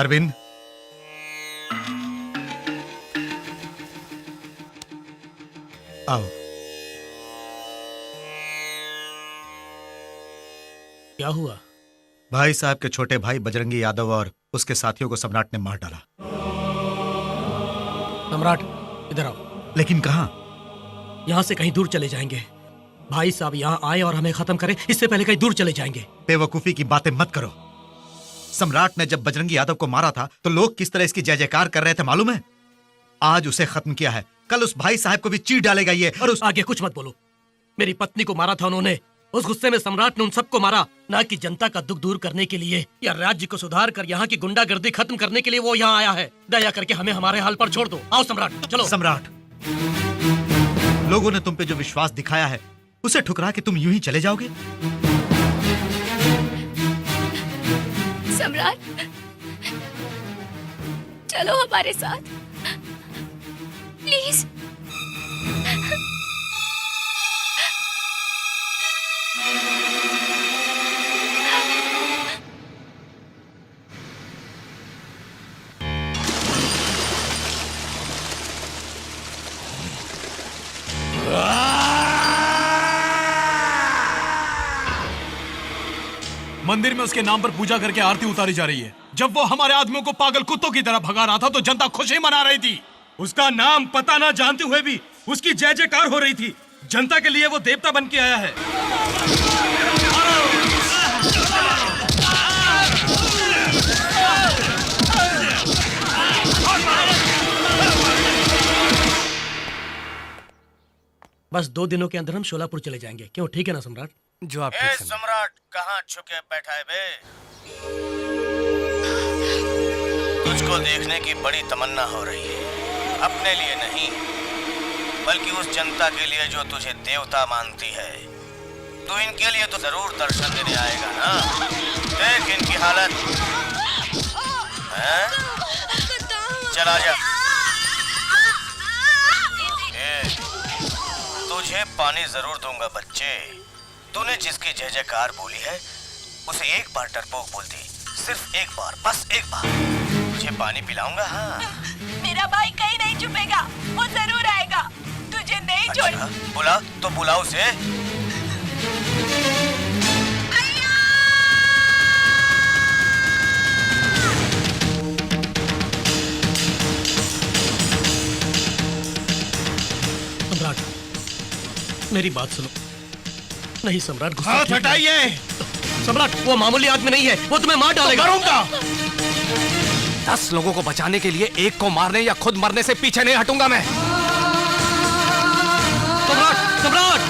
अरविंद, आओ। क्या हुआ? भाई साहब के छोटे भाई बजरंगी यादव और उसके साथियों को सम्राट ने मार डाला। सम्राट, इधर आओ। लेकिन कहां? यहाँ से कहीं दूर चले जाएंगे। भाई साहब यहाँ आए और हमें खत्म करें, इससे पहले कहीं दूर चले जाएंगे। बेवकूफी की बातें मत करो। सम्राट ने जब बजरंगी यादव को मारा था तो लोग किस तरह इसकी जय जयकार कर रहे थे मालूम है? आज उसे खत्म किया है, कल उस भाई साहब को भी चीर डालेगा ये। और उस आगे कुछ मत बोलो। मेरी पत्नी को मारा था उन्होंने, उस गुस्से में सम्राट ने उन सबको मारा, ना कि जनता का दुख दूर करने के लिए या राज्य को सुधार कर यहाँ की गुंडागर्दी खत्म करने के लिए वो यहाँ आया है। दया करके हमें हमारे हाल पर छोड़ दो। आओ सम्राट, चलो। सम्राट, लोगों ने तुम पे जो विश्वास दिखाया है उसे ठुकरा के तुम यूं ही चले जाओगे? सम्राट, चलो हमारे साथ प्लीज। मंदिर में उसके नाम पर पूजा करके आरती उतारी जा रही है। जब वो हमारे आदमियों को पागल कुत्तों की तरह भगा रहा था तो जनता खुशी मना रही थी। उसका नाम पता ना जानते हुए भी उसकी जय जयकार हो रही थी। जनता के लिए वो देवता बन के आया है। बस 2 दिनों के अंदर हम शोलापुर चले जाएंगे। क्यों, ठीक है ना सम्राट? जो आप ठीक समझें। सम्राट, कहाँ छुके बैठा है बे? तुझको देखने की बड़ी तमन्ना हो रही है, अपने लिए नहीं बल्कि उस जनता के लिए जो तुझे देवता मानती है। तू इनके लिए तो जरूर दर्शन देने आएगा ना? देख इनकी हालत है? चला जा। तुझे पानी जरूर दूंगा बच्चे। तूने जिसकी जय जयकार बोली है उसे एक बार डरपोक बोल दी, सिर्फ एक बार, बस एक बार। तुझे पानी पिलाऊंगा। हाँ, मेरा भाई कहीं नहीं छुपेगा, वो जरूर आएगा। तुझे नहीं छोड़। बुला तो बुला उसे। सम्राट, मेरी बात सुनो। नहीं सम्राट, गुस्सा हाथ ठीक है। हटाइए। सम्राट, वो मामूली आदमी नहीं है, वो तुम्हें मार डालेगा। करूंगा। 10 लोगों को बचाने के लिए एक को मारने या खुद मरने से पीछे नहीं हटूंगा मैं। सम्राट, सम्राट!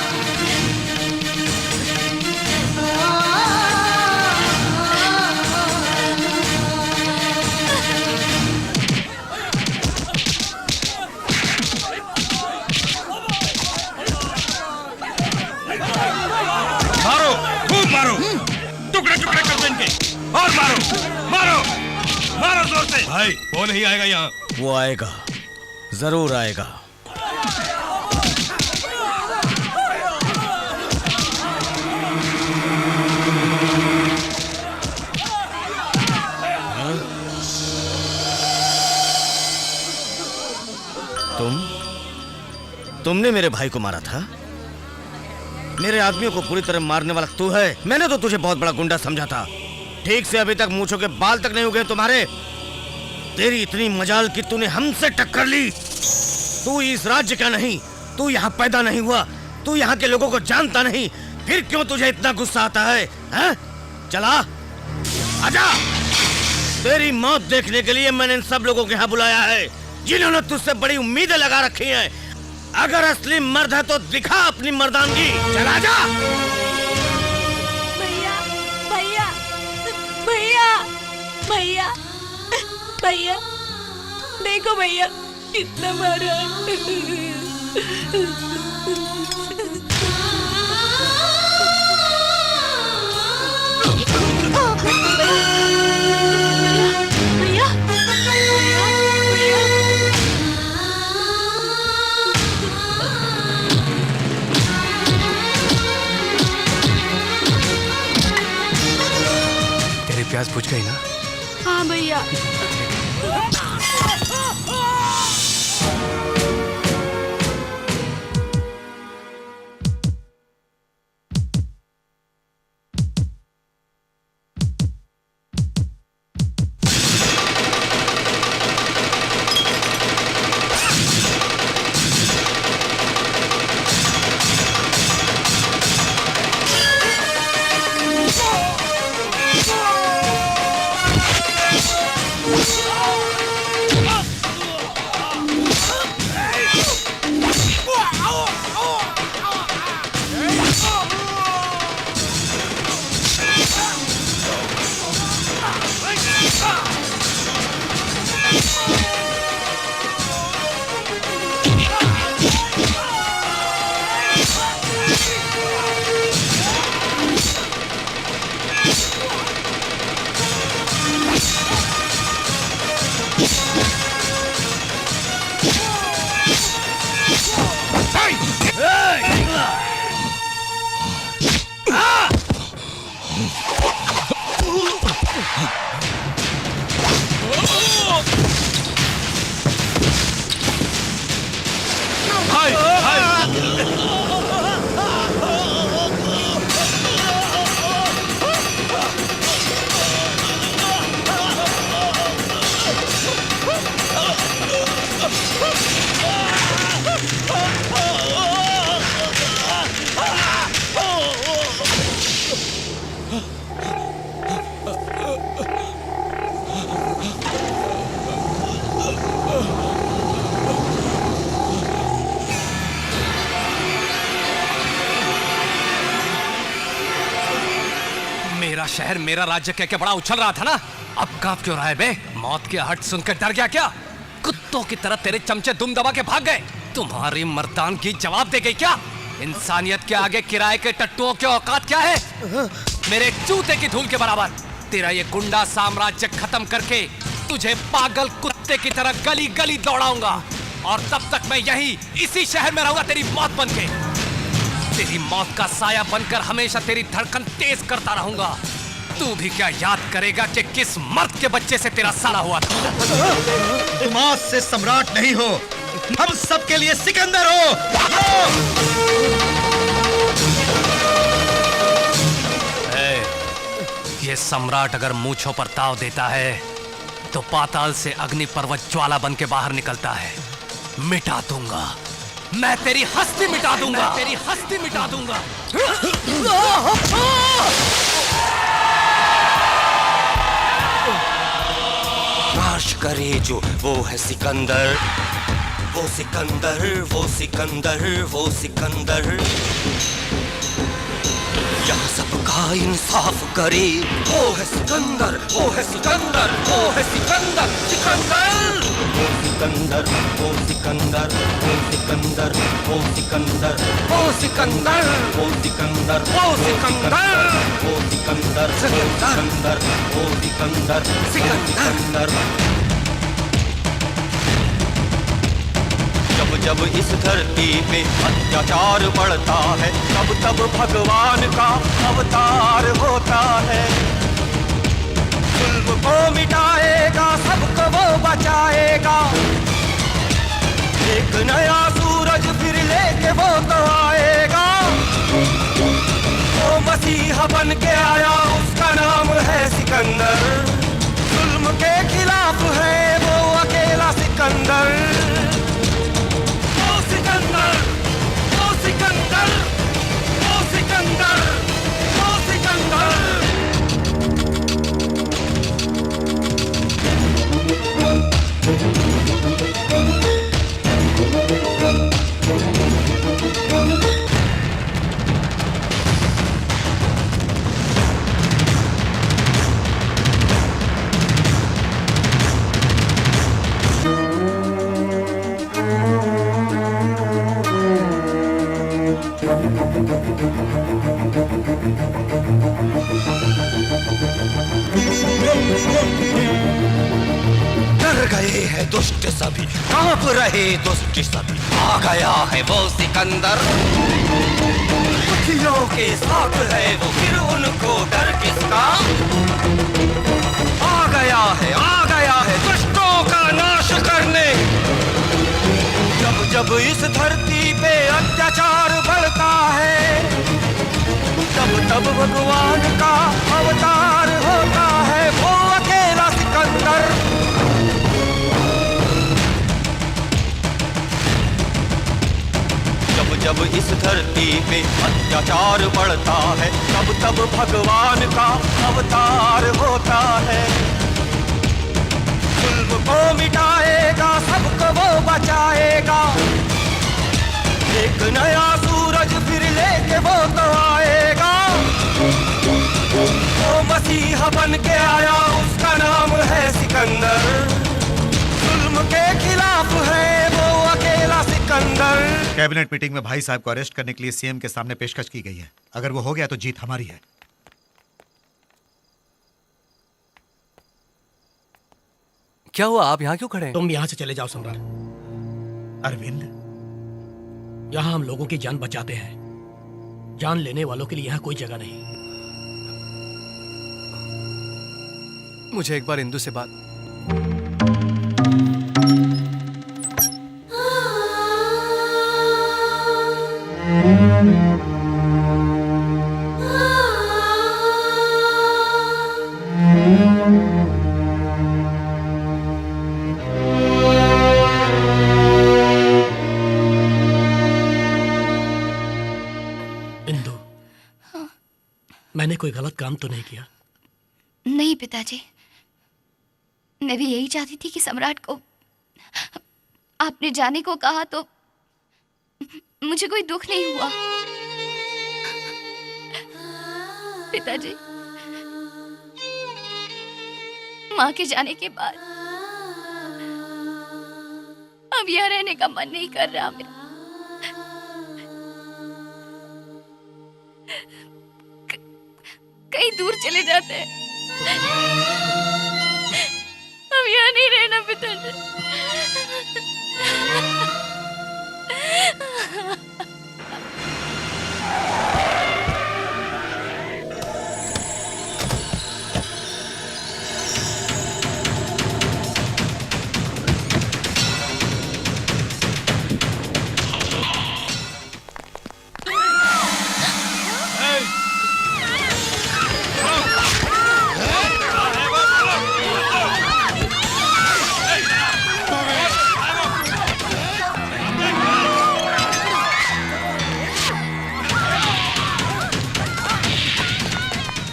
मारो, खूब मारो, टुकड़े टुकड़े कर दो इनके। और मारो, मारो, मारो जोर से। भाई, वो नहीं आएगा यहाँ। वो आएगा, जरूर आएगा। तुमने मेरे भाई को मारा था? मेरे आदमियों को पूरी तरह मारने वाला तू है? मैंने तो तुझे बहुत बड़ा गुंडा समझा था। ठीक से अभी तक मूंछों के बाल तक नहीं उगे तुम्हारे। तेरी इतनी मजाल कि तूने हमसे टक्कर ली। तू इस राज्य का नहीं, तू यहाँ पैदा नहीं हुआ, तू यहाँ के लोगों को जानता नहीं, फिर क्यों तुझे इतना गुस्सा आता है? हैं? चला, आजा। तेरी मौत देखने के लिए मैंने इन सब लोगों को यहाँ बुलाया है, जिन्होंने तुझसे बड़ी उम्मीदें लगा रखी हैं। अगर असली मर्द है तो दिखा अपनी मर्दानगी। चला जा। भैया, भैया, भैया, भैया, भैया, देखो भैया कितना मारा है। भैया, तेरी प्यास बुझ गई ना? हाँ भैया। मेरा शहर मेरा राज्य कह के बड़ा उछल रहा था ना, अब कांप क्यों रहा है बे? मौत की आहट सुनकर डर गया क्या? कुत्तों की तरह तेरे चमचे दुम दबा के भाग गए। तुम्हारी मर्दानगी जवाब दे गई क्या? इंसानियत के आगे किराए के टट्टुओं की औकात क्या है? मेरे जूते की धूल के बराबर। तेरा ये गुंडा साम्राज्य खत्म करके तुझे पागल कुत्ते की तरह गली गली दौड़ाऊंगा, और तब तक मैं यही इसी शहर में रहूंगा तेरी मौत बनके। तेरी मौत का साया बनकर हमेशा तेरी धड़कन तेज करता रहूंगा। तू भी क्या याद करेगा कि किस मर्द के बच्चे से तेरा साला हुआ था? तुम आज से सम्राट नहीं हो, हम सबके लिए सिकंदर हो। ये सम्राट अगर मूंछों पर ताव देता है तो पाताल से अग्नि पर्वत ज्वाला बन के बाहर निकलता है। मिटा दूंगा मैं, तेरी हस्ती मिटा दूंगा, तेरी हस्ती मिटा दूंगा। नाश करे जो वो है सिकंदर, वो सिकंदर, वो सिकंदर, वो सिकंदर। यहाँ सबका इंसाफ करे, वो है सिकंदर, वो है सिकंदर, वो है सिकंदर, सिकंदर। वो सिकंदर, वो सिकंदर, वो सिकंदर, वो सिकंदर, वो सिकंदर, वो सिकंदर, वो सिकंदर, वो सिकंदर, सिकंदर, वो सिकंदर, सिकंदर। जब जब इस धरती पे अत्याचार बढ़ता है, तब तब भगवान का अवतार होता है। जुल्म को मिटाएगा, सबको वो बचाएगा। एक नया सूरज फिर लेके वो तो आएगा। वो मसीहा बन के आया, उसका नाम है सिकंदर। जुल्म के खिलाफ है वो अकेला सिकंदर। सिकंदर, वो सिकंदर, वो सिकंदर, वो सिकंदर। डर गए हैं दुष्ट सभी, कांप रहे दुष्ट सभी। आ गया है वो सिकंदर, दुखियों के साथ है वो, फिर उनको डर किसका? आ गया है, आ गया है दुष्टों का नाश करने। जब जब इस धरती पे अत्याचार बढ़ता है, तब तब भगवान का अवतार होता है वो अकेला सिकंदर। जब जब इस धरती पे अत्याचार बढ़ता है, तब तब भगवान का अवतार होता है। जुल्म को मिटाएगा, सबको वो बचाएगा। एक नया सूरज फिर लेके वो तो आएगा। वो मसीहा बन के आया, उसका नाम है सिकंदर। जुल्म के खिलाफ है वो अकेला सिकंदर। कैबिनेट मीटिंग में भाई साहब को अरेस्ट करने के लिए सीएम के सामने पेशकश की गई है। अगर वो हो गया तो जीत हमारी है। क्या हुआ, आप यहाँ क्यों खड़े हैं? तुम यहाँ से चले जाओ सम्राट। अरविंद, यहाँ हम लोगों की जान बचाते हैं, जान लेने वालों के लिए यहाँ कोई जगह नहीं। मुझे एक बार इंदु से बात। इंदु, मैंने कोई गलत काम तो नहीं किया? नहीं पिताजी, मैं भी यही चाहती थी कि सम्राट को आपने जाने को कहा तो मुझे कोई दुख नहीं हुआ। पिताजी, माँ के जाने के बाद अब यहाँ रहने का मन नहीं कर रहा मेरा। कहीं दूर चले जाते हैं, अब यहाँ नहीं रहना पिताजी।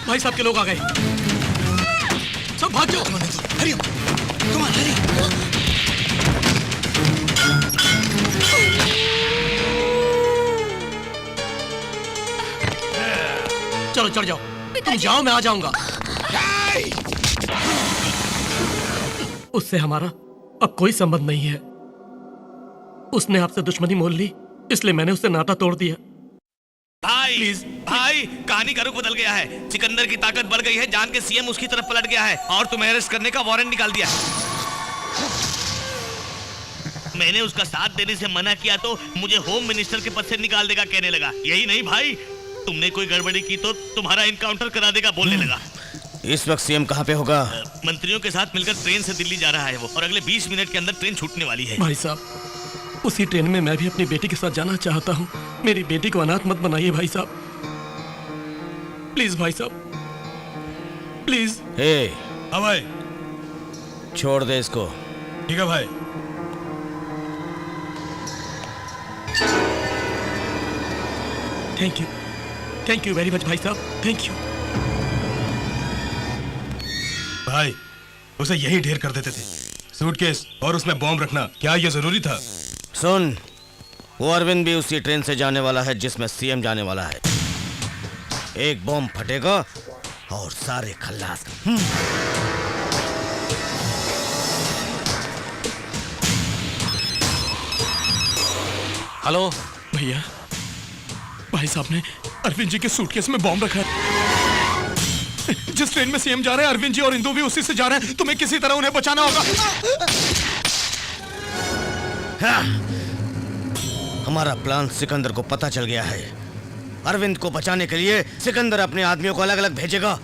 भाई साहब के लोग आ गए, सब भाग जाओ। हरी चलो चढ़ जाओ, तुम जाओ, मैं आ जाऊंगा। उससे हमारा अब कोई संबंध नहीं है। उसने आपसे दुश्मनी मोल ली, इसलिए मैंने उससे नाता तोड़ दिया। भाई भाई, कहानी का रुख बदल गया है। सिकंदर की ताकत बढ़ गई है, जान के सीएम उसकी तरफ पलट गया है और तुम्हें अरेस्ट करने का वारंट निकाल दिया। मैंने उसका साथ देने से मना किया तो मुझे होम मिनिस्टर के पद से निकाल देगा कहने लगा। यही नहीं भाई, तुमने कोई गड़बड़ी की तो तुम्हारा इनकाउंटर करा देगा बोलने लगा। इस वक्त सीएम कहाँ पे होगा? मंत्रियों के साथ मिलकर ट्रेन से दिल्ली जा रहा है वो, और अगले 20 मिनट के अंदर ट्रेन छूटने वाली है। भाई साहब, उसी ट्रेन में मैं भी अपनी बेटी के साथ जाना चाहता हूँ। मेरी बेटी को अनाथ मत बनाइए भाई साहब, प्लीज भाई साहब, प्लीज। हाँ भाई, छोड़ दे इसको। ठीक है भाई। थैंक यू वेरी मच भाई साहब, थैंक यू। भाई, उसे यही ढेर कर देते थे, सूटकेस और उसमें बॉम्ब रखना क्या ये जरूरी था? सुन, वो अरविंद भी उसी ट्रेन से जाने वाला है जिसमें सीएम जाने वाला है। एक बॉम्ब फटेगा और सारे खल्लास। हेलो भैया, भाई साहब ने अरविंद जी के सूटकेस में बॉम्ब रखा है। जिस ट्रेन में सीएम जा रहे हैं, अरविंद जी और इंदु भी उसी से जा रहे हैं। तुम्हें किसी तरह उन्हें बचाना होगा। हमारा प्लान सिकंदर को पता चल गया है। अरविंद को बचाने के लिए सिकंदर अपने आदमियों को अलग अलग भेजेगा।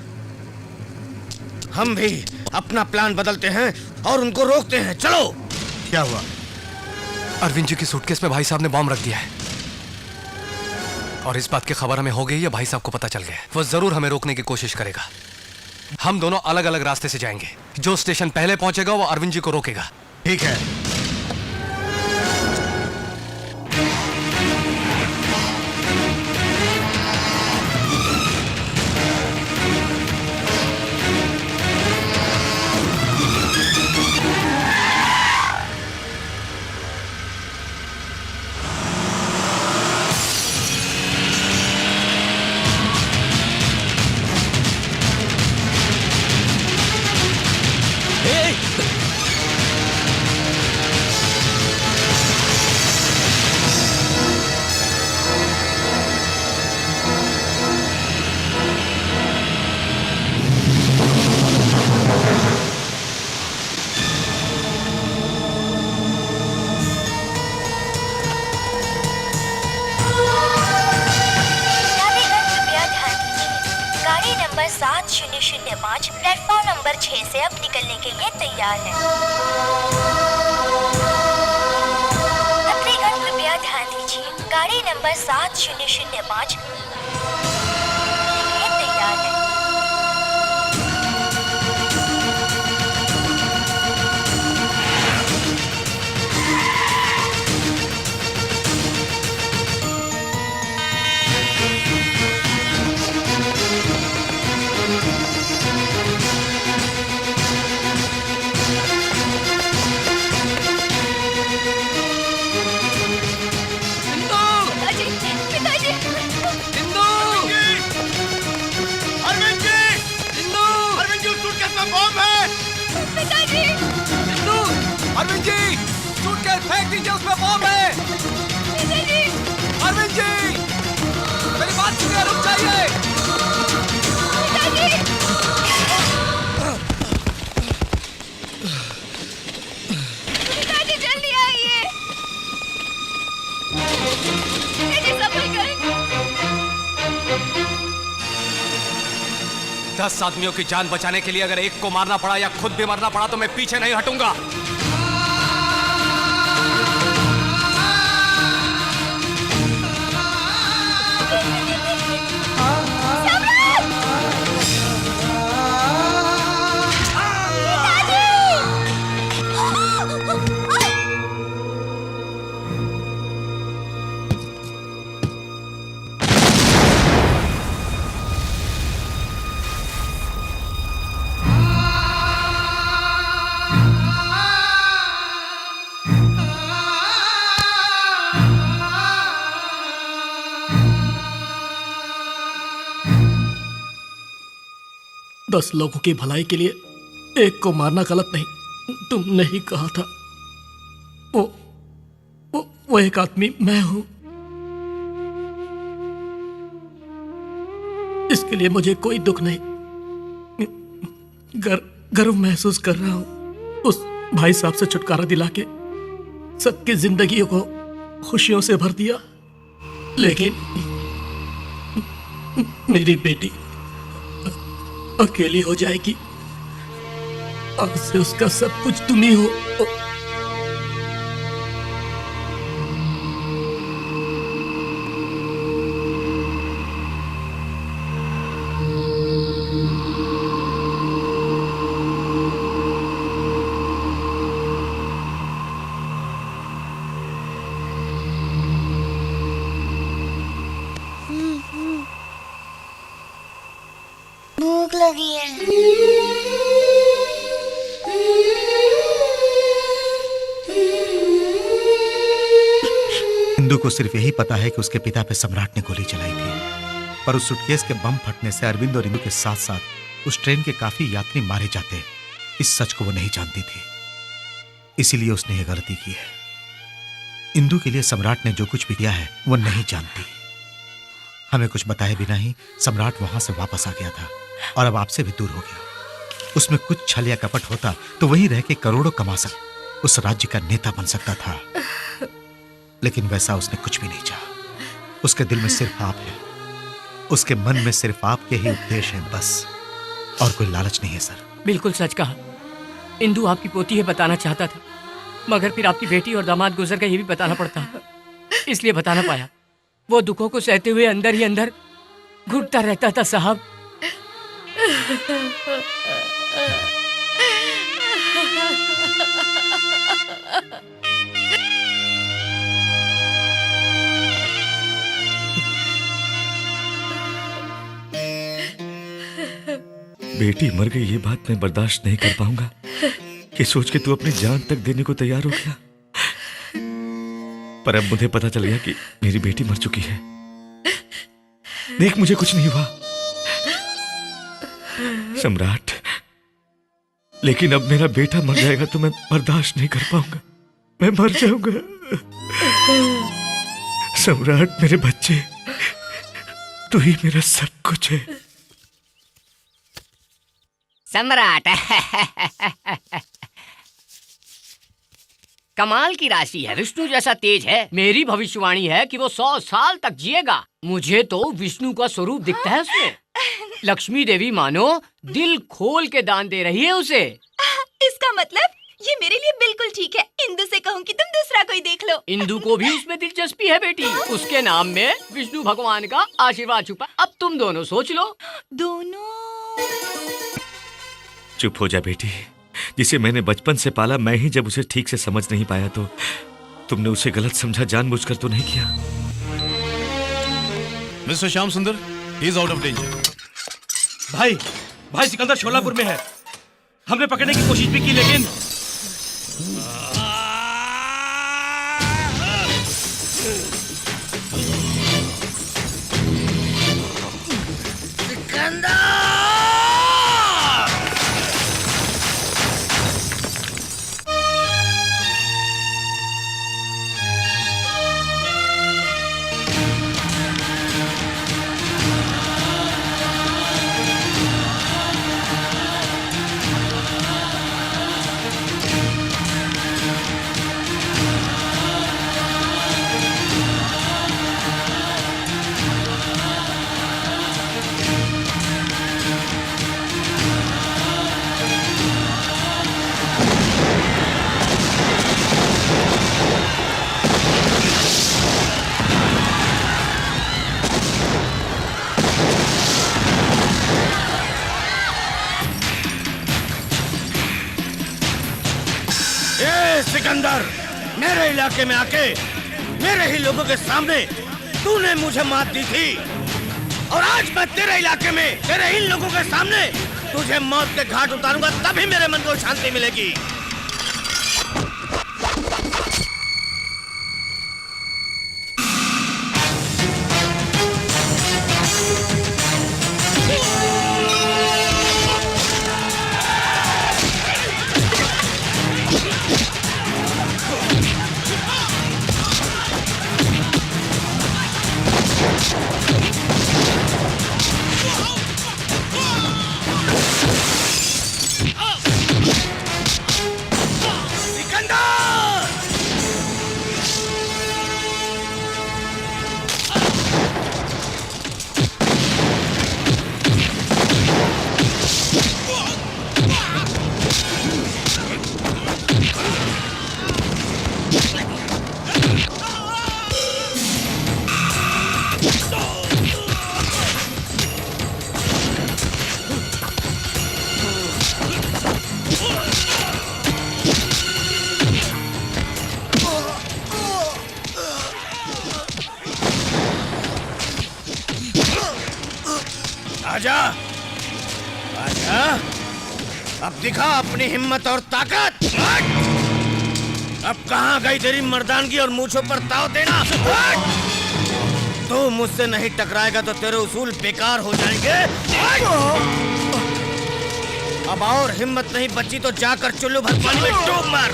हम भी अपना प्लान बदलते हैं और उनको रोकते हैं। चलो। क्या हुआ? अरविंद जी की सूटकेस में भाई साहब ने बॉम्ब रख दिया है और इस बात की खबर हमें हो गई है, भाई साहब को पता चल गया है। वो जरूर हमें रोकने की कोशिश करेगा। हम दोनों अलग अलग रास्ते से जाएंगे। जो स्टेशन पहले पहुंचेगा वो अरविंद जी को रोकेगा। ठीक है। नंबर 7005 प्लेटफॉर्म नंबर 6 से अब निकलने के लिए तैयार है। यात्रीगण कृपया ध्यान दीजिए, गाड़ी नंबर 7005 ये तैयार है। अरविंद जी, सूटकेस फेंक दीजिए, उसमें बॉम्ब है। अरविंद जी, मेरी बात सुनिए, रुक जाइए। पिताजी जल्दी आइए। पिताजी संभल कर। 10 आदमियों की जान बचाने के लिए अगर एक को मारना पड़ा या खुद भी मरना पड़ा तो मैं पीछे नहीं हटूंगा। दस लोगों की भलाई के लिए एक को मारना गलत नहीं। तुमने ही कहा था। वो एक आदमी मैं हूं। इसके लिए मुझे कोई दुख नहीं। गर्व महसूस कर रहा हूं उस भाई साहब से छुटकारा दिला के सबकी जिंदगियों को खुशियों से भर दिया। लेकिन मेरी बेटी अकेली हो जाएगी। आज से उसका सब कुछ तुम ही हो। भूख लगी है। इंदु को सिर्फ यही पता है कि उसके पिता पे सम्राट ने गोली चलाई थी, पर उस सूटकेस के बम फटने से अरविंद और इंदु के साथ साथ उस ट्रेन के काफी यात्री मारे जाते, इस सच को वो नहीं जानती थी। इसीलिए उसने ये गलती की है। इंदु के लिए सम्राट ने जो कुछ भी किया है वो नहीं जानती। हमें कुछ बताए बिना ही सम्राट वहां से वापस आ गया था और अब आपसे भी दूर हो गया। उसमें कुछ छल या कपट होता तो वहीं रह के करोड़ों कमा सकता, उस राज्य का नेता बन सकता था। लेकिन वैसा उसने कुछ भी नहीं चाहा। उसके दिल में सिर्फ आप है, उसके मन में सिर्फ आपके ही उपदेश हैं बस, और कोई लालच नहीं है सर। बिल्कुल सच कहा। इंदु आपकी पोती है बताना चाहता था, मगर फिर आपकी बेटी और दामाद गुजर गए ये भी बताना पड़ता, इसलिए बता ना पाया। वो दुखों को सहते हुए अंदर ही अंदर घुटता रहता था साहब। बेटी मर गई ये बात मैं बर्दाश्त नहीं कर पाऊंगा। ये सोच के तू अपनी जान तक देने को तैयार हो गया, पर अब मुझे पता चल गया कि मेरी बेटी मर चुकी है। देख मुझे कुछ नहीं हुआ सम्राट, लेकिन अब मेरा बेटा मर जाएगा तो मैं बर्दाश्त नहीं कर पाऊंगा, मैं मर जाऊंगा। सम्राट मेरे बच्चे, तू ही मेरा सब कुछ है। सम्राट कमाल की राशि है, विष्णु जैसा तेज है। मेरी भविष्यवाणी है कि वो 100 साल तक जिएगा। मुझे तो विष्णु का स्वरूप दिखता है उसमें। लक्ष्मी देवी मानो दिल खोल के दान दे रही है उसे। इसका मतलब ये मेरे लिए बिल्कुल ठीक है। इंदु से कहूँ कि तुम दूसरा कोई देख लो। इंदु को भी उसमें दिलचस्पी है बेटी, उसके नाम में विष्णु भगवान का आशीर्वाद छुपा। अब तुम दोनों सोच लो। दोनों? चुप हो जा बेटी, जिसे मैंने बचपन से पाला, मैं ही जब उसे ठीक से समझ नहीं पाया तो तुमने उसे गलत समझा, जानबूझकर तो नहीं किया। मिस्टर श्याम सुंदर, he is out of danger. भाई सिकंदर शोलापुर में है। हमने पकड़ने की कोशिश भी की लेकिन सिकंदर, मेरे इलाके में आके मेरे ही लोगों के सामने तूने मुझे मात दी थी, और आज मैं तेरे इलाके में तेरे इन लोगों के सामने तुझे मौत के घाट उतारूंगा, तभी मेरे मन को शांति मिलेगी। आजा, आजा, अब दिखा अपनी हिम्मत और ताकत। अब कहाँ गई तेरी मर्दानगी और मूंछों पर ताव देना? तू मुझसे नहीं टकराएगा तो तेरे उसूल बेकार हो जाएंगे। अब और हिम्मत नहीं बची तो जाकर चुल्लू भर पानी में डूब मर।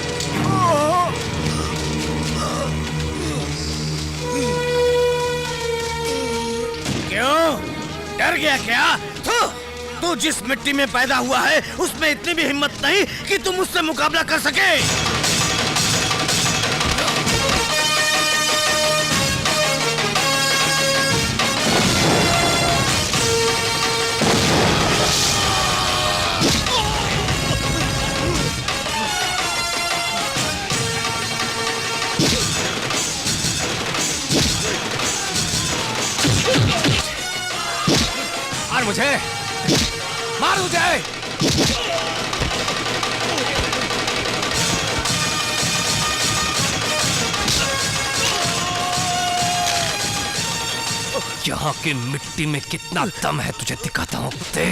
क्यों डर गया क्या? तू जिस मिट्टी में पैदा हुआ है उसमें इतनी भी हिम्मत नहीं कि तुम मुझसे मुकाबला कर सके। मुझे, मार मुझे। यहाँ की मिट्टी में कितना दम है तुझे दिखाता हूँ कुत्ते।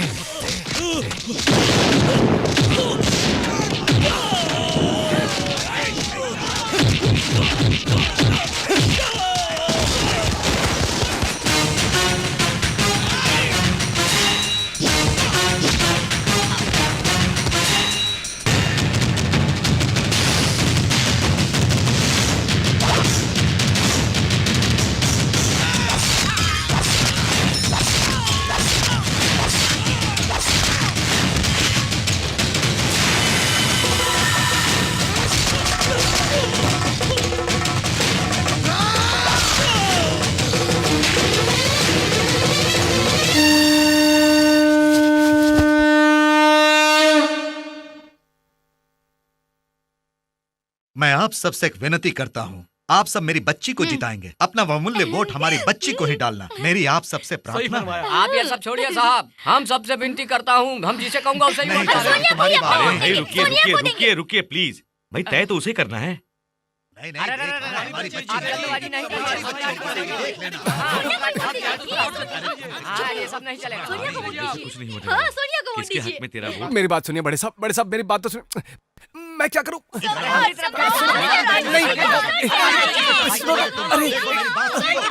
मैं आप सबसे एक विनती करता हूँ, आप सब मेरी बच्ची को जिताएंगे। अपना बहुमूल्य वोट हमारी बच्ची को ही डालना, मेरी आप सबसे प्रार्थना है। आप ये सब छोड़िए साहब, हम सबसे विनती करता हूँ, हम जिसे कहूँगा उसे ही वोट डालें। तुम्हारी बात है। भाई रुकिए रुकिए रुकिए रुकिए प्लीज, भाई तय तो उसे करना है। नहीं नहीं, हमारी बच्ची ये सब नहीं चलेगा। कुछ नहीं हो हाँ, सोनिया को वोट किसके दीजिए। हक में तेरा वोट? मेरी बात सुनिए बड़े साहब मेरी बात तो सुनिए। मैं क्या करूं?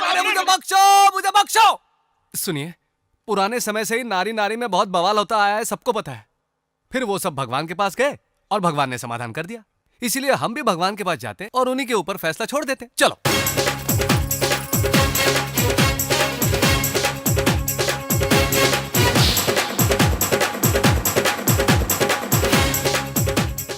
अरे मुझे बख्शो। सुनिए, पुराने समय से ही नारी नारी में बहुत बवाल होता आया है, सबको पता है। फिर वो सब भगवान के पास गए और भगवान ने समाधान कर दिया। इसीलिए हम भी भगवान के पास जाते और उन्हीं के ऊपर फैसला छोड़ देते। चलो।